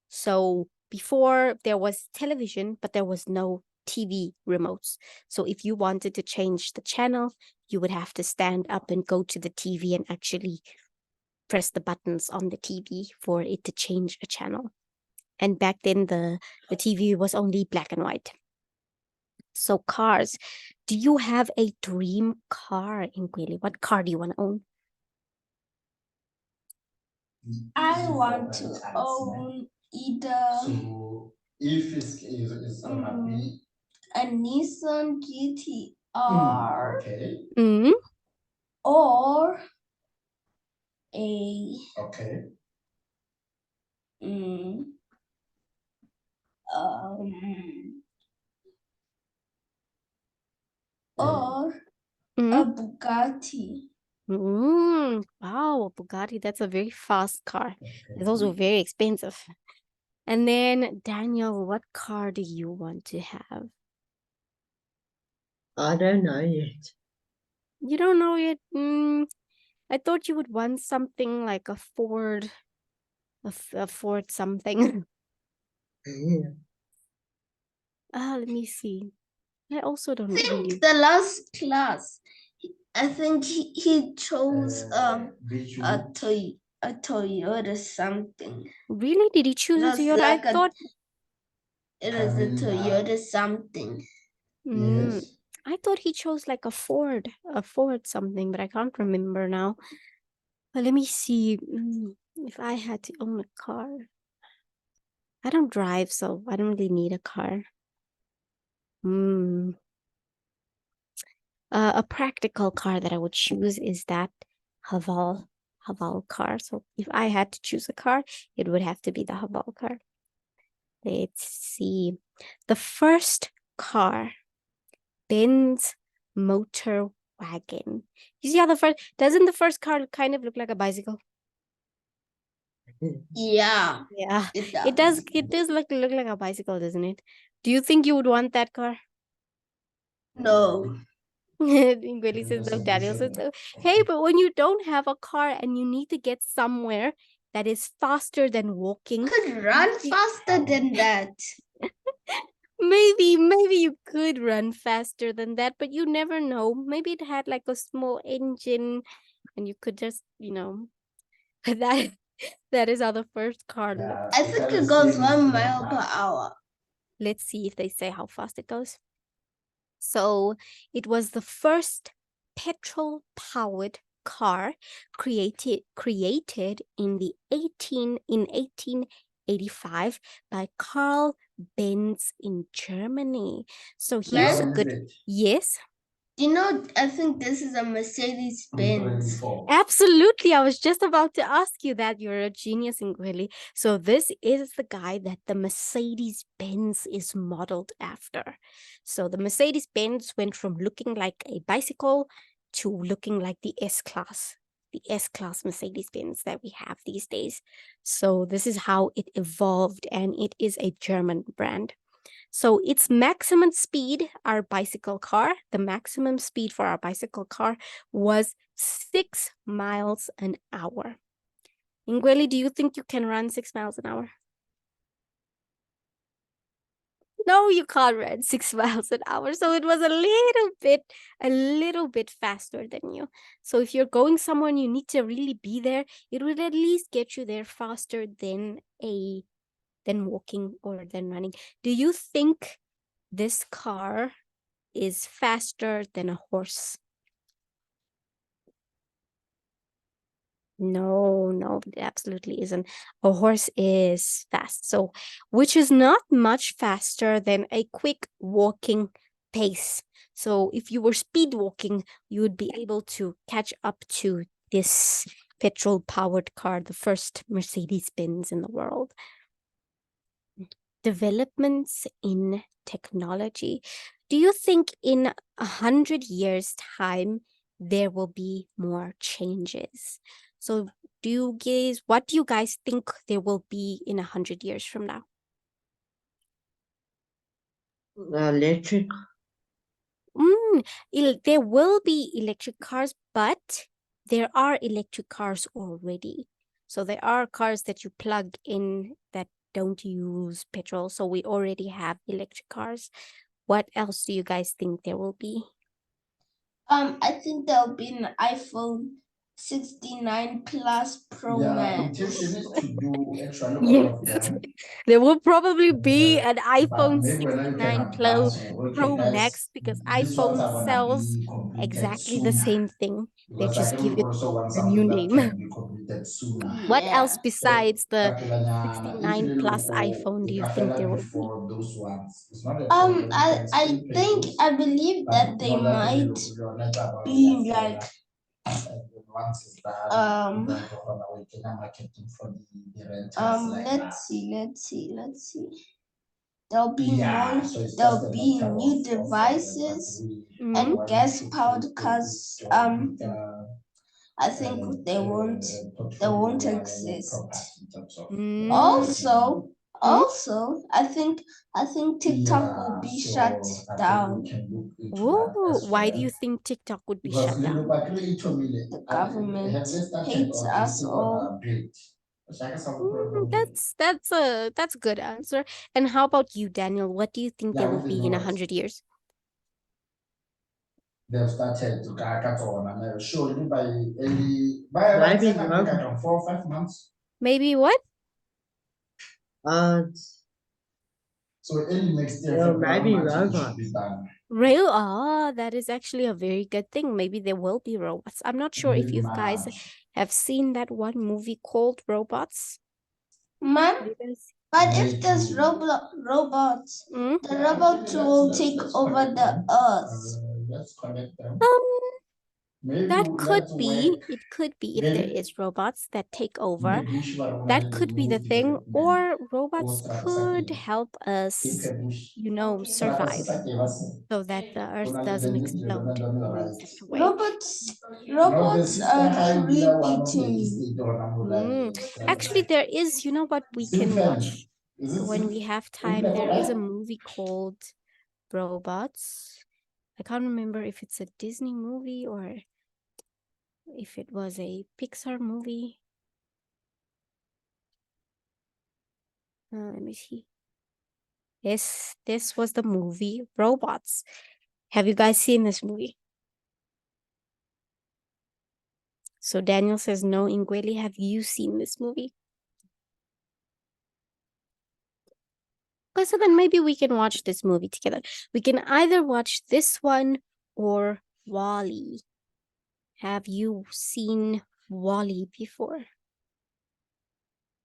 So before there was television, but there was no TV remotes. So if you wanted to change the channel, you would have to stand up and go to the TV and actually press the buttons on the TV for it to change a channel. And back then the TV was only black and white. So cars. Do you have a dream car, Ingweli? What car do you want to own? I want to own either So if it's gonna be a Nissan GTR okay, Mm, or a okay. mm, or a mm, Bugatti. wow, a Bugatti. That's a very fast car. It's also very expensive. And then, Daniel, what car do you want to have? I don't know yet. You don't know yet? I thought you would want something like a Ford, a Ford something. Yeah. Let me see. I also don't I really. think the last class, I think he chose Which a would- a Toyota something. Really? Did he choose It a was Toyota? like I thought. it was a Camilla. Toyota something. Yes. I thought he chose like a Ford something, but I can't remember now. But let me see. If I had to own a car, I don't drive, so I don't really need a car. A practical car that I would choose is that Haval car. So if I had to choose a car, it would have to be the Haval car. Let's see. The first car, Benz motor wagon. You see how doesn't the first car kind of look like a bicycle? Yeah, Yeah, it does. it does look like a bicycle, doesn't it? Do you think you would want that car? No. Ingweli says no, Daniel says no. Hey, but when you don't have a car and you need to get somewhere that is faster than walking, Could run faster than that. maybe you could run faster than that, but you never know. Maybe it had like a small engine and you could just, but that is how the first car looked. I think it goes 1 mile per hour. Let's see if they say how fast it goes. So it was the first petrol-powered car created in 1885 by Carl Benz in Germany. So here's a good yes. I think this is a Mercedes Benz. Absolutely. I was just about to ask you that. You're a genius, Ingweli. So this is the guy that the Mercedes-Benz is modeled after. So the Mercedes-Benz went from looking like a bicycle to looking like the S-Class Mercedes-Benz that we have these days. So this is how it evolved, and it is a German brand. So its maximum speed, the maximum speed for our bicycle car was 6 miles an hour. Ingweli, do you think you can run 6 miles an hour? No, you can't run 6 miles an hour. So it was a little bit faster than you. So if you're going somewhere and you need to really be there, it would at least get you there faster than walking or than running. Do you think this car is faster than a horse? No, it absolutely isn't. A horse is fast. So, which is not much faster than a quick walking pace. So, if you were speed walking, you would be able to catch up to this petrol-powered car, the first Mercedes-Benz in the world. Developments in technology. Do you think in 100 years' time there will be more changes? So what do you guys think there will be in 100 years from now? Electric. There will be electric cars, but there are electric cars already. So there are cars that you plug in that don't use petrol. So we already have electric cars. What else do you guys think there will be? I think there'll be an iPhone 69 Plus Pro Their Max. intention is to do actually all Yes. of them. There will probably be an But iPhone maybe when you can 69 advance, okay, Pro guys, Max because these ones iPhone are gonna sells be completed exactly the sooner. same thing. They Because I just give think we it also want a new something that name. can be completed sooner. What Yeah. else besides the If 69 you plus look iPhone do you think there will be? before those ones, it's not a problem. You I can I still pay think those, I believe but that they know that might you're not about be that like once it's done, um you're going to run away to the marketing for the rentals like that. let's see. There'll be Yeah, more, so it's just there'll a be matter new of, devices Mhm. and gas powered cars. I think they won't exist. Mm. Also, I think TikTok will be shut down. Ooh, why do you think TikTok would be shut down? The government hates us all. That's a good answer. And how about you, Daniel? What do you think there will be in 100 years? They've started to catch on and surely by Maybe robots. 4 or 5 months. Maybe what? Uh, So early next year, well, February, maybe March, it should be robots. done. Rail? Ah, that is actually a very good thing. Maybe there will be robots. I'm not sure if Maybe you guys March. have seen that one movie called Robots. Man, You guys- but if there's robots, Mm? the robots will take over the earth. Let's connect them. That Maybe could let's be. work. It could be if there Then is robots that take over. bush That could be the thing. development. Or robots Or could help us, bush. survive so that the earth doesn't explode in such a way. Robots are creepy to me. Actually, there is, you know what we can watch when we have time? There is a movie called Robots. I can't remember if it's a Disney movie or if it was a Pixar movie. Let me see. This was the movie Robots. Have you guys seen this movie? So Daniel says no. Ingweli, have you seen this movie? Okay, so then maybe we can watch this movie together. We can either watch this one or Wall-E. Have you seen Wall-E before?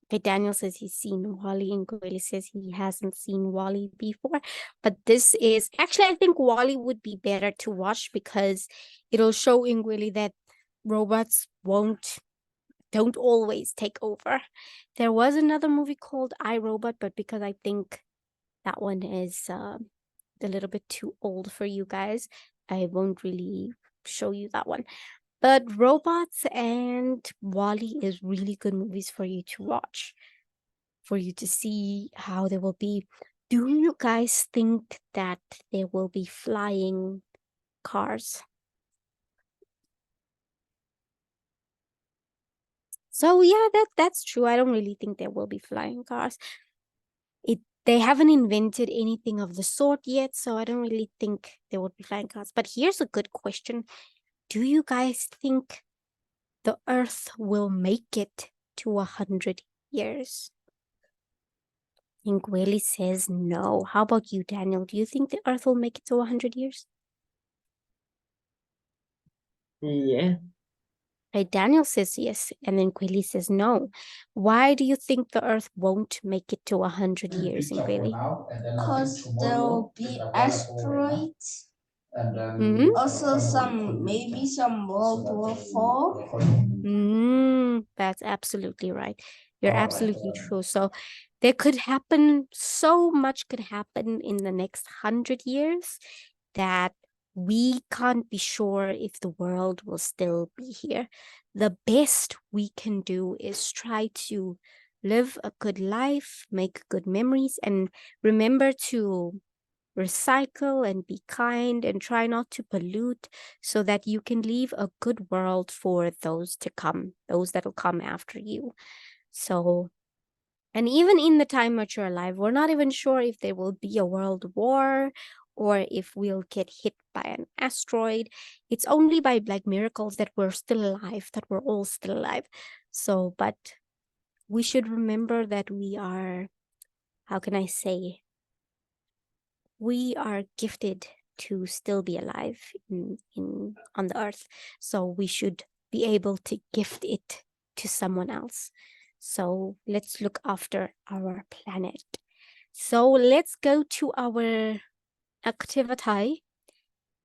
Okay, Daniel says he's seen Wall-E, and Gweli says he hasn't seen Wall-E before. But this is actually, I think Wall-E would be better to watch because it'll show Ingweli that robots don't always take over. There was another movie called I, Robot, but because I think that one is a little bit too old for you guys, I won't really show you that one. But Robots and Wall-E is really good movies for you to watch, for you to see how they will be. Do you guys think that there will be flying cars? So yeah, that's true. I don't really think there will be flying cars. They haven't invented anything of the sort yet, so I don't really think there will be flying cars. But here's a good question. Do you guys think the Earth will make it to 100 years? Ingweli says no. How about you, Daniel? Do you think the Earth will make it to 100 years? Yeah. Right, Daniel says yes, and then Kweli says no. Why do you think the Earth won't make it to 100 years, Ingweli? Because there will be asteroids. And then Mhm. Also maybe some World War IV. That's absolutely right. You're absolutely true. So there could happen, so much could happen in the next 100 years that we can't be sure if the world will still be here. The best we can do is try to live a good life, make good memories, and remember to recycle and be kind and try not to pollute so that you can leave a good world for those to come, those that'll come after you. So, and even in the time that you're alive, we're not even sure if there will be a world war or if we'll get hit by an asteroid. It's only by like miracles that we're still alive, that we're all still alive. So, but we should remember that we are, how can I say, we are gifted to still be alive on the earth. So we should be able to gift it to someone else. So let's look after our planet. So let's go to our activity.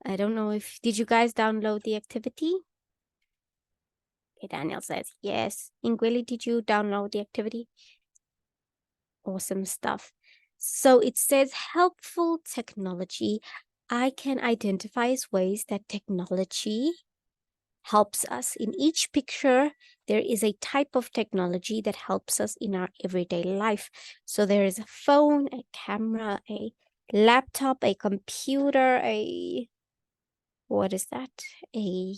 I don't know if, did you guys download the activity? Okay, Daniel says yes. Ingwili, did you download the activity? Awesome stuff. So it says helpful technology. I can identify as ways that technology helps us. In each picture, there is a type of technology that helps us in our everyday life. So there is a phone, a camera, a laptop, a computer, what is that? A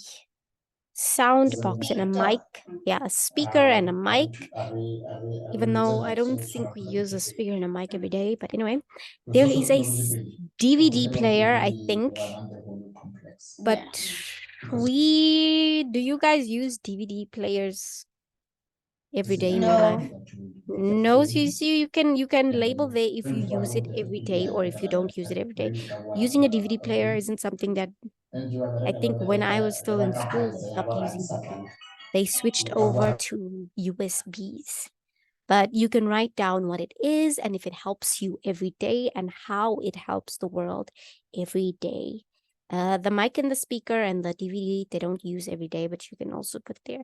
sound box and a mic. Yeah, a speaker and a mic. Even though I don't think we use a speaker and a mic every day, but anyway, there is a DVD player, I think. But do you guys use DVD players every day in your life? No, so you see, you can label there if you use it every day or if you don't use it every day. Using a DVD player isn't something that I think when I was still in school, they stopped using DVD. They switched over to USBs. But you can write down what it is and if it helps you every day and how it helps the world every day. The mic and the speaker and the DVD, they don't use every day, but you can also put there.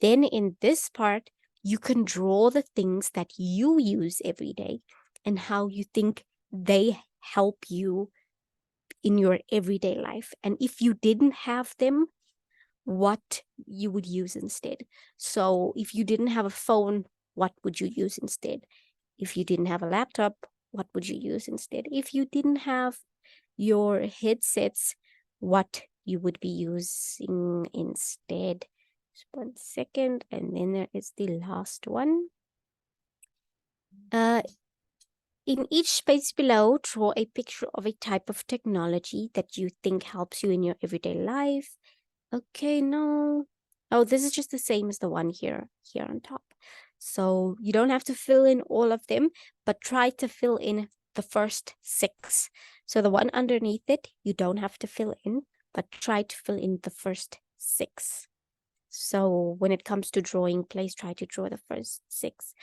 Then in this part, you can draw the things that you use every day and how you think they help you in your everyday life. And if you didn't have them, what you would use instead. So if you didn't have a phone, what would you use instead? If you didn't have a laptop, what would you use instead? If you didn't have your headsets, what you would be using instead? Just 1 second, and then there is the last one. In each space below, draw a picture of a type of technology that you think helps you in your everyday life. Okay, no. Oh, this is just the same as the one here on top. So you don't have to fill in all of them, but try to fill in the first 6. So the one underneath it, you don't have to fill in, but try to fill in the first 6. So when it comes to drawing, please try to draw the first 6.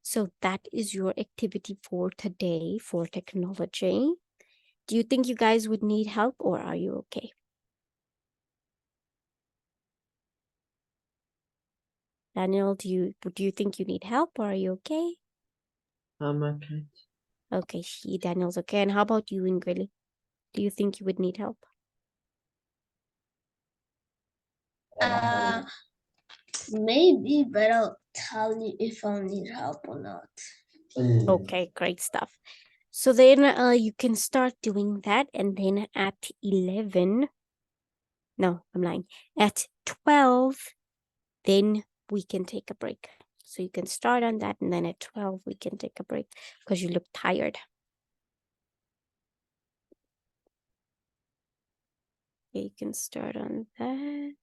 So that is your activity for today for technology. Do you think you guys would need help or are you okay? Daniel, do you think you need help or are you okay? I'm okay. Okay, Daniel's okay. And how about you, Ingrid? Do you think you would need help? Maybe, but I'll tell you if I'll need help or not. Okay, great stuff. So then you can start doing that, and then at 11, no, I'm lying, at 12, then we can take a break. So you can start on that, and then at 12, we can take a break because you look tired. Okay, you can start on that.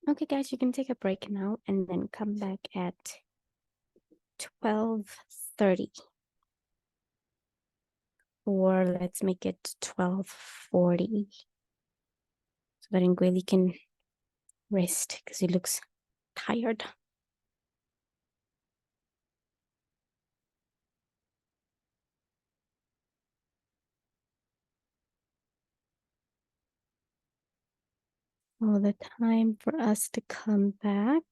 Okay, guys, you can take a break now and then come back at 12:30. Or let's make it 12:40. So that Ngueli can rest because he looks tired. So the time for us to come back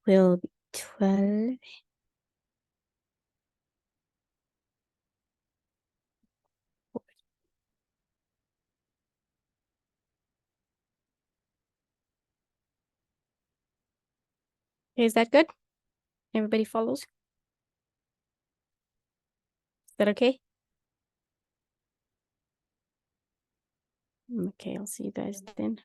will be 12. Is that good? Everybody follows? Is that okay? Okay, I'll see you guys then.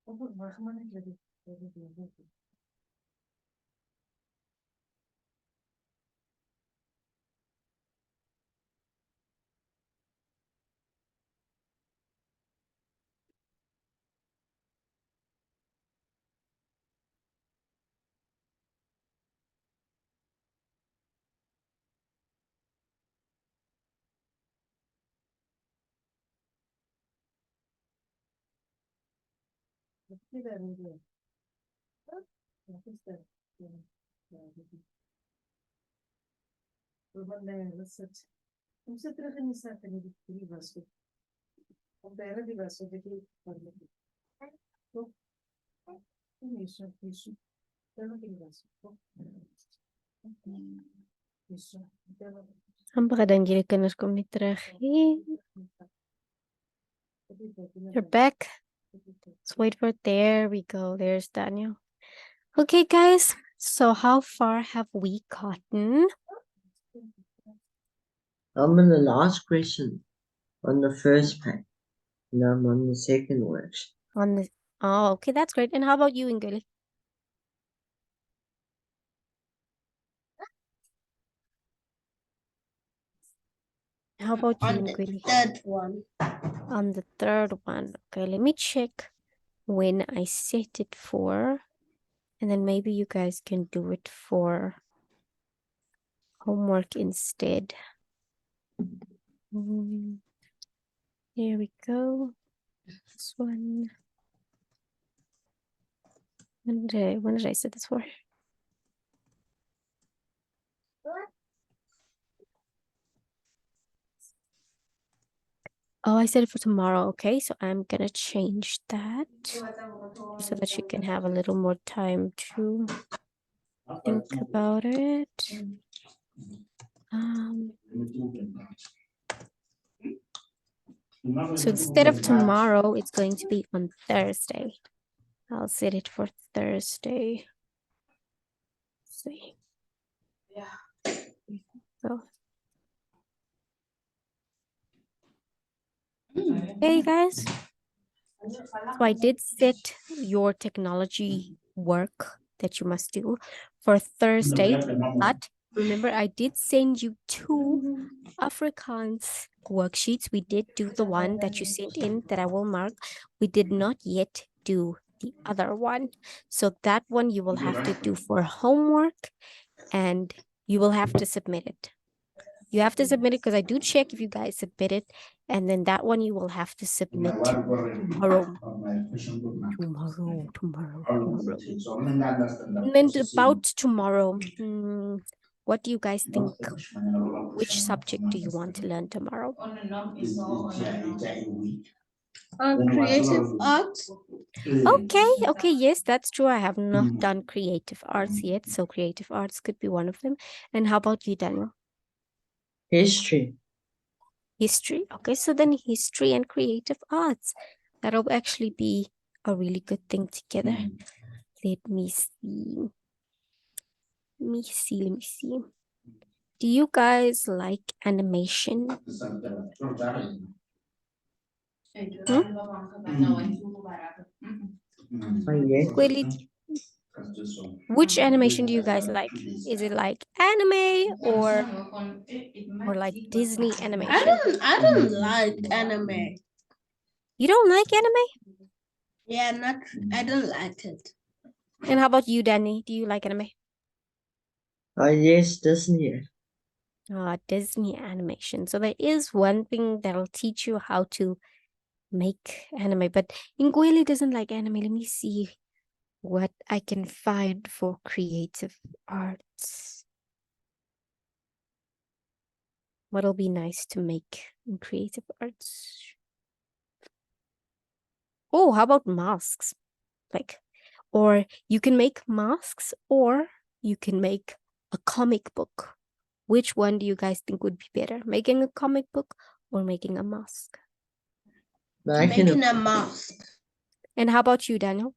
Amper dan jullie kinders kom nie terug nie. You're back. Let's wait for it. There we go. There's Daniel. Okay, guys. So how far have we gotten? I'm on the last question on the first page. And I'm on the second worksheet. On the Oh, okay, that's great. And how about you, Nguli? How about you, On the Nguli? third one. On the third one. Okay, let me check when I set it for, and then maybe you guys can do it for homework instead. Here we go. This one. When did I set this for? Oh, I set it for tomorrow. Okay, so I'm gonna change that so that you can have a little more time to think about it. So instead of tomorrow, it's going to be on Thursday. I'll set it for Thursday. Let's see. So. Hey guys. So I did set your technology work that you must do for Thursday, but remember I did send you 2 Afrikaans worksheets. We did do the one that you sent in that I will mark. We did not yet do the other one. So that one you will have to do for homework and you will have to submit it. You have to submit it because I do check if you guys submit it. And then that one you will have to submit tomorrow. Tomorrow. And then about tomorrow, what do you guys think? Which subject do you want to learn tomorrow? Creative arts. Okay, yes, that's true. I have not done creative arts yet, so creative arts could be one of them. And how about you, Daniel? History. History. Okay, so then history and creative arts. That'll actually be a really good thing together. Let me see. Let me see. Do you guys like animation? Yes. Which animation do you guys like? Is it like anime or like Disney animation? I don't like anime. You don't like anime? Yeah, I don't like it. And how about you, Danny? Do you like anime? Yes, Disney. Disney animation. So there is one thing that'll teach you how to make anime, but Ngwele doesn't like anime. Let me see what I can find for creative arts. What'll be nice to make in creative arts? Oh, how about masks? Or you can make masks or you can make a comic book. Which one do you guys think would be better? Making a comic book or making a mask? Making a mask. And how about you, Daniel?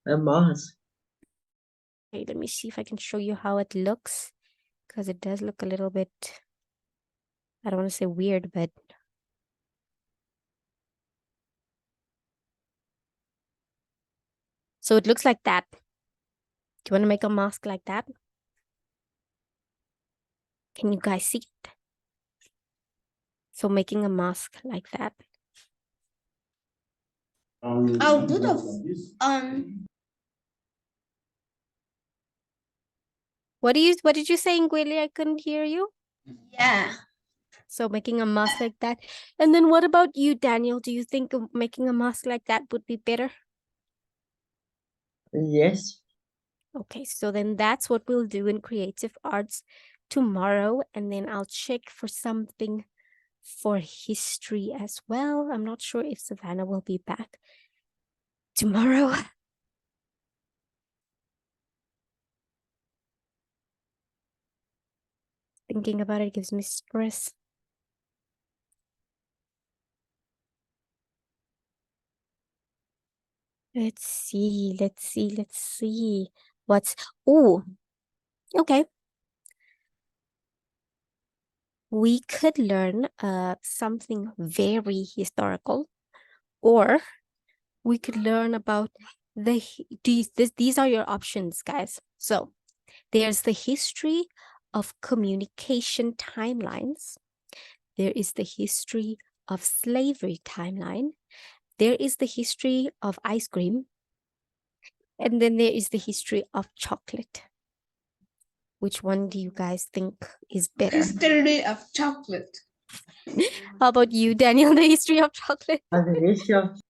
A mask. Okay, let me see if I can show you how it looks. Because it does look a little bit, I don't want to say weird, but . So it looks like that. Do you want to make a mask like that? Can you guys see it? So making a mask like that. I'll do the What did you say, Ngwele? I couldn't hear you. yeah. So making a mask like that. And then what about you, Daniel? Do you think making a mask like that would be better? Yes. Okay, so then that's what we'll do in creative arts tomorrow. And then I'll check for something for history as well. I'm not sure if Savannah will be back tomorrow. Thinking about it gives me stress. Let's see. Oh, okay. We could learn something very historical, or we could learn about these are your options, guys. So there's the history of communication timelines. There is the history of slavery timeline. There is the history of ice cream. And then there is the history of chocolate. Which one do you guys think is better? History of chocolate. How about you, Daniel? The history of chocolate? The history of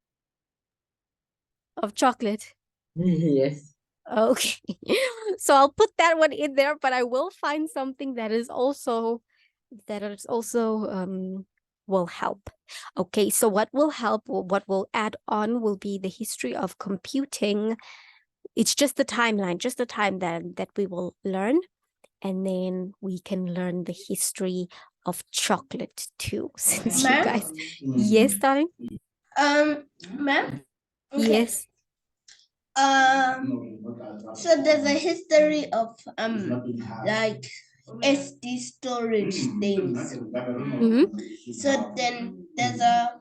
Of chocolate. yes. Okay. So I'll put that one in there, but I will find something that is also will help. Okay, so what will help, or what will add on, will be the history of computing. It's just the timeline, just the time that we will learn. And then we can learn the history of chocolate too, since you Ma'am? guys. Yes, darling? Ma'am? Okay. Yes. So there's a history of like SD storage things. So then there's a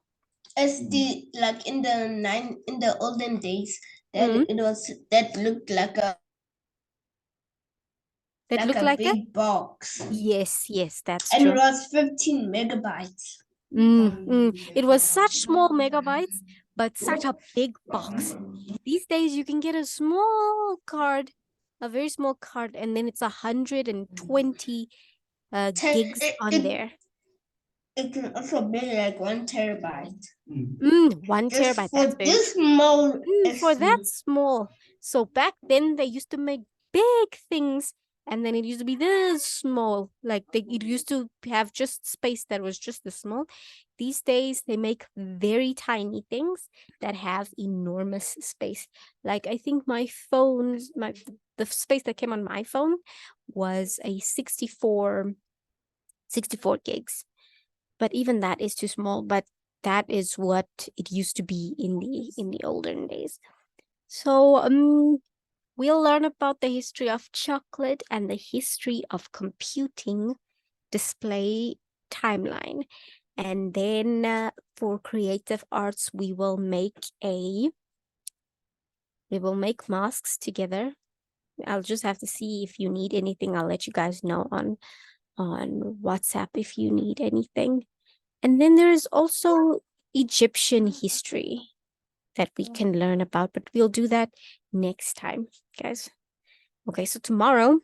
SD like in the olden days that that looked like a That look like big box. yes, that's And true. it was 15 megabytes. It was such small megabytes, but such a big box. These days you can get a small card, a very small card, and then it's 120 gigs on there. It can also be like 1 terabyte. 1 Just terabyte. for That's very this small. for that small. So back then they used to make big things, and then it used to be this small. Like it used to have just space that was just this small. These days they make very tiny things that have enormous space. Like I think my phone's the space that came on my phone was a 64 gigs. But even that is too small. But that is what it used to be in the olden days. So we'll learn about the history of chocolate and the history of computing display timeline. And then for creative arts, we will make masks together. I'll just have to see if you need anything. I'll let you guys know on WhatsApp if you need anything. And then there is also Egyptian history that we can learn about, but we'll do that next time, guys. Okay, so tomorrow,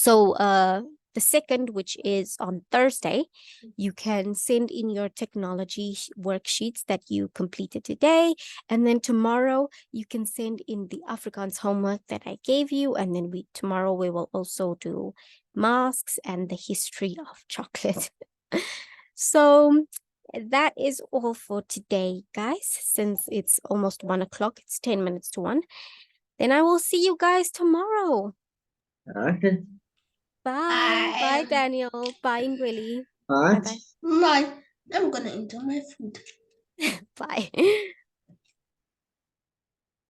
the 2nd, which is on Thursday, you can send in your technology worksheets that you completed today. And then tomorrow you can send in the Afrikaans homework that I gave you. And then tomorrow we will also do masks and the history of chocolate. So that is all for today, guys. Since it's almost 1 o'clock, it's 10 minutes to 1. Then I will see you guys tomorrow. Okay. Bye. Bye, Daniel. Bye, Ngweli. Bye. Bye-bye. Bye. I'm gonna enjoy my food. Bye.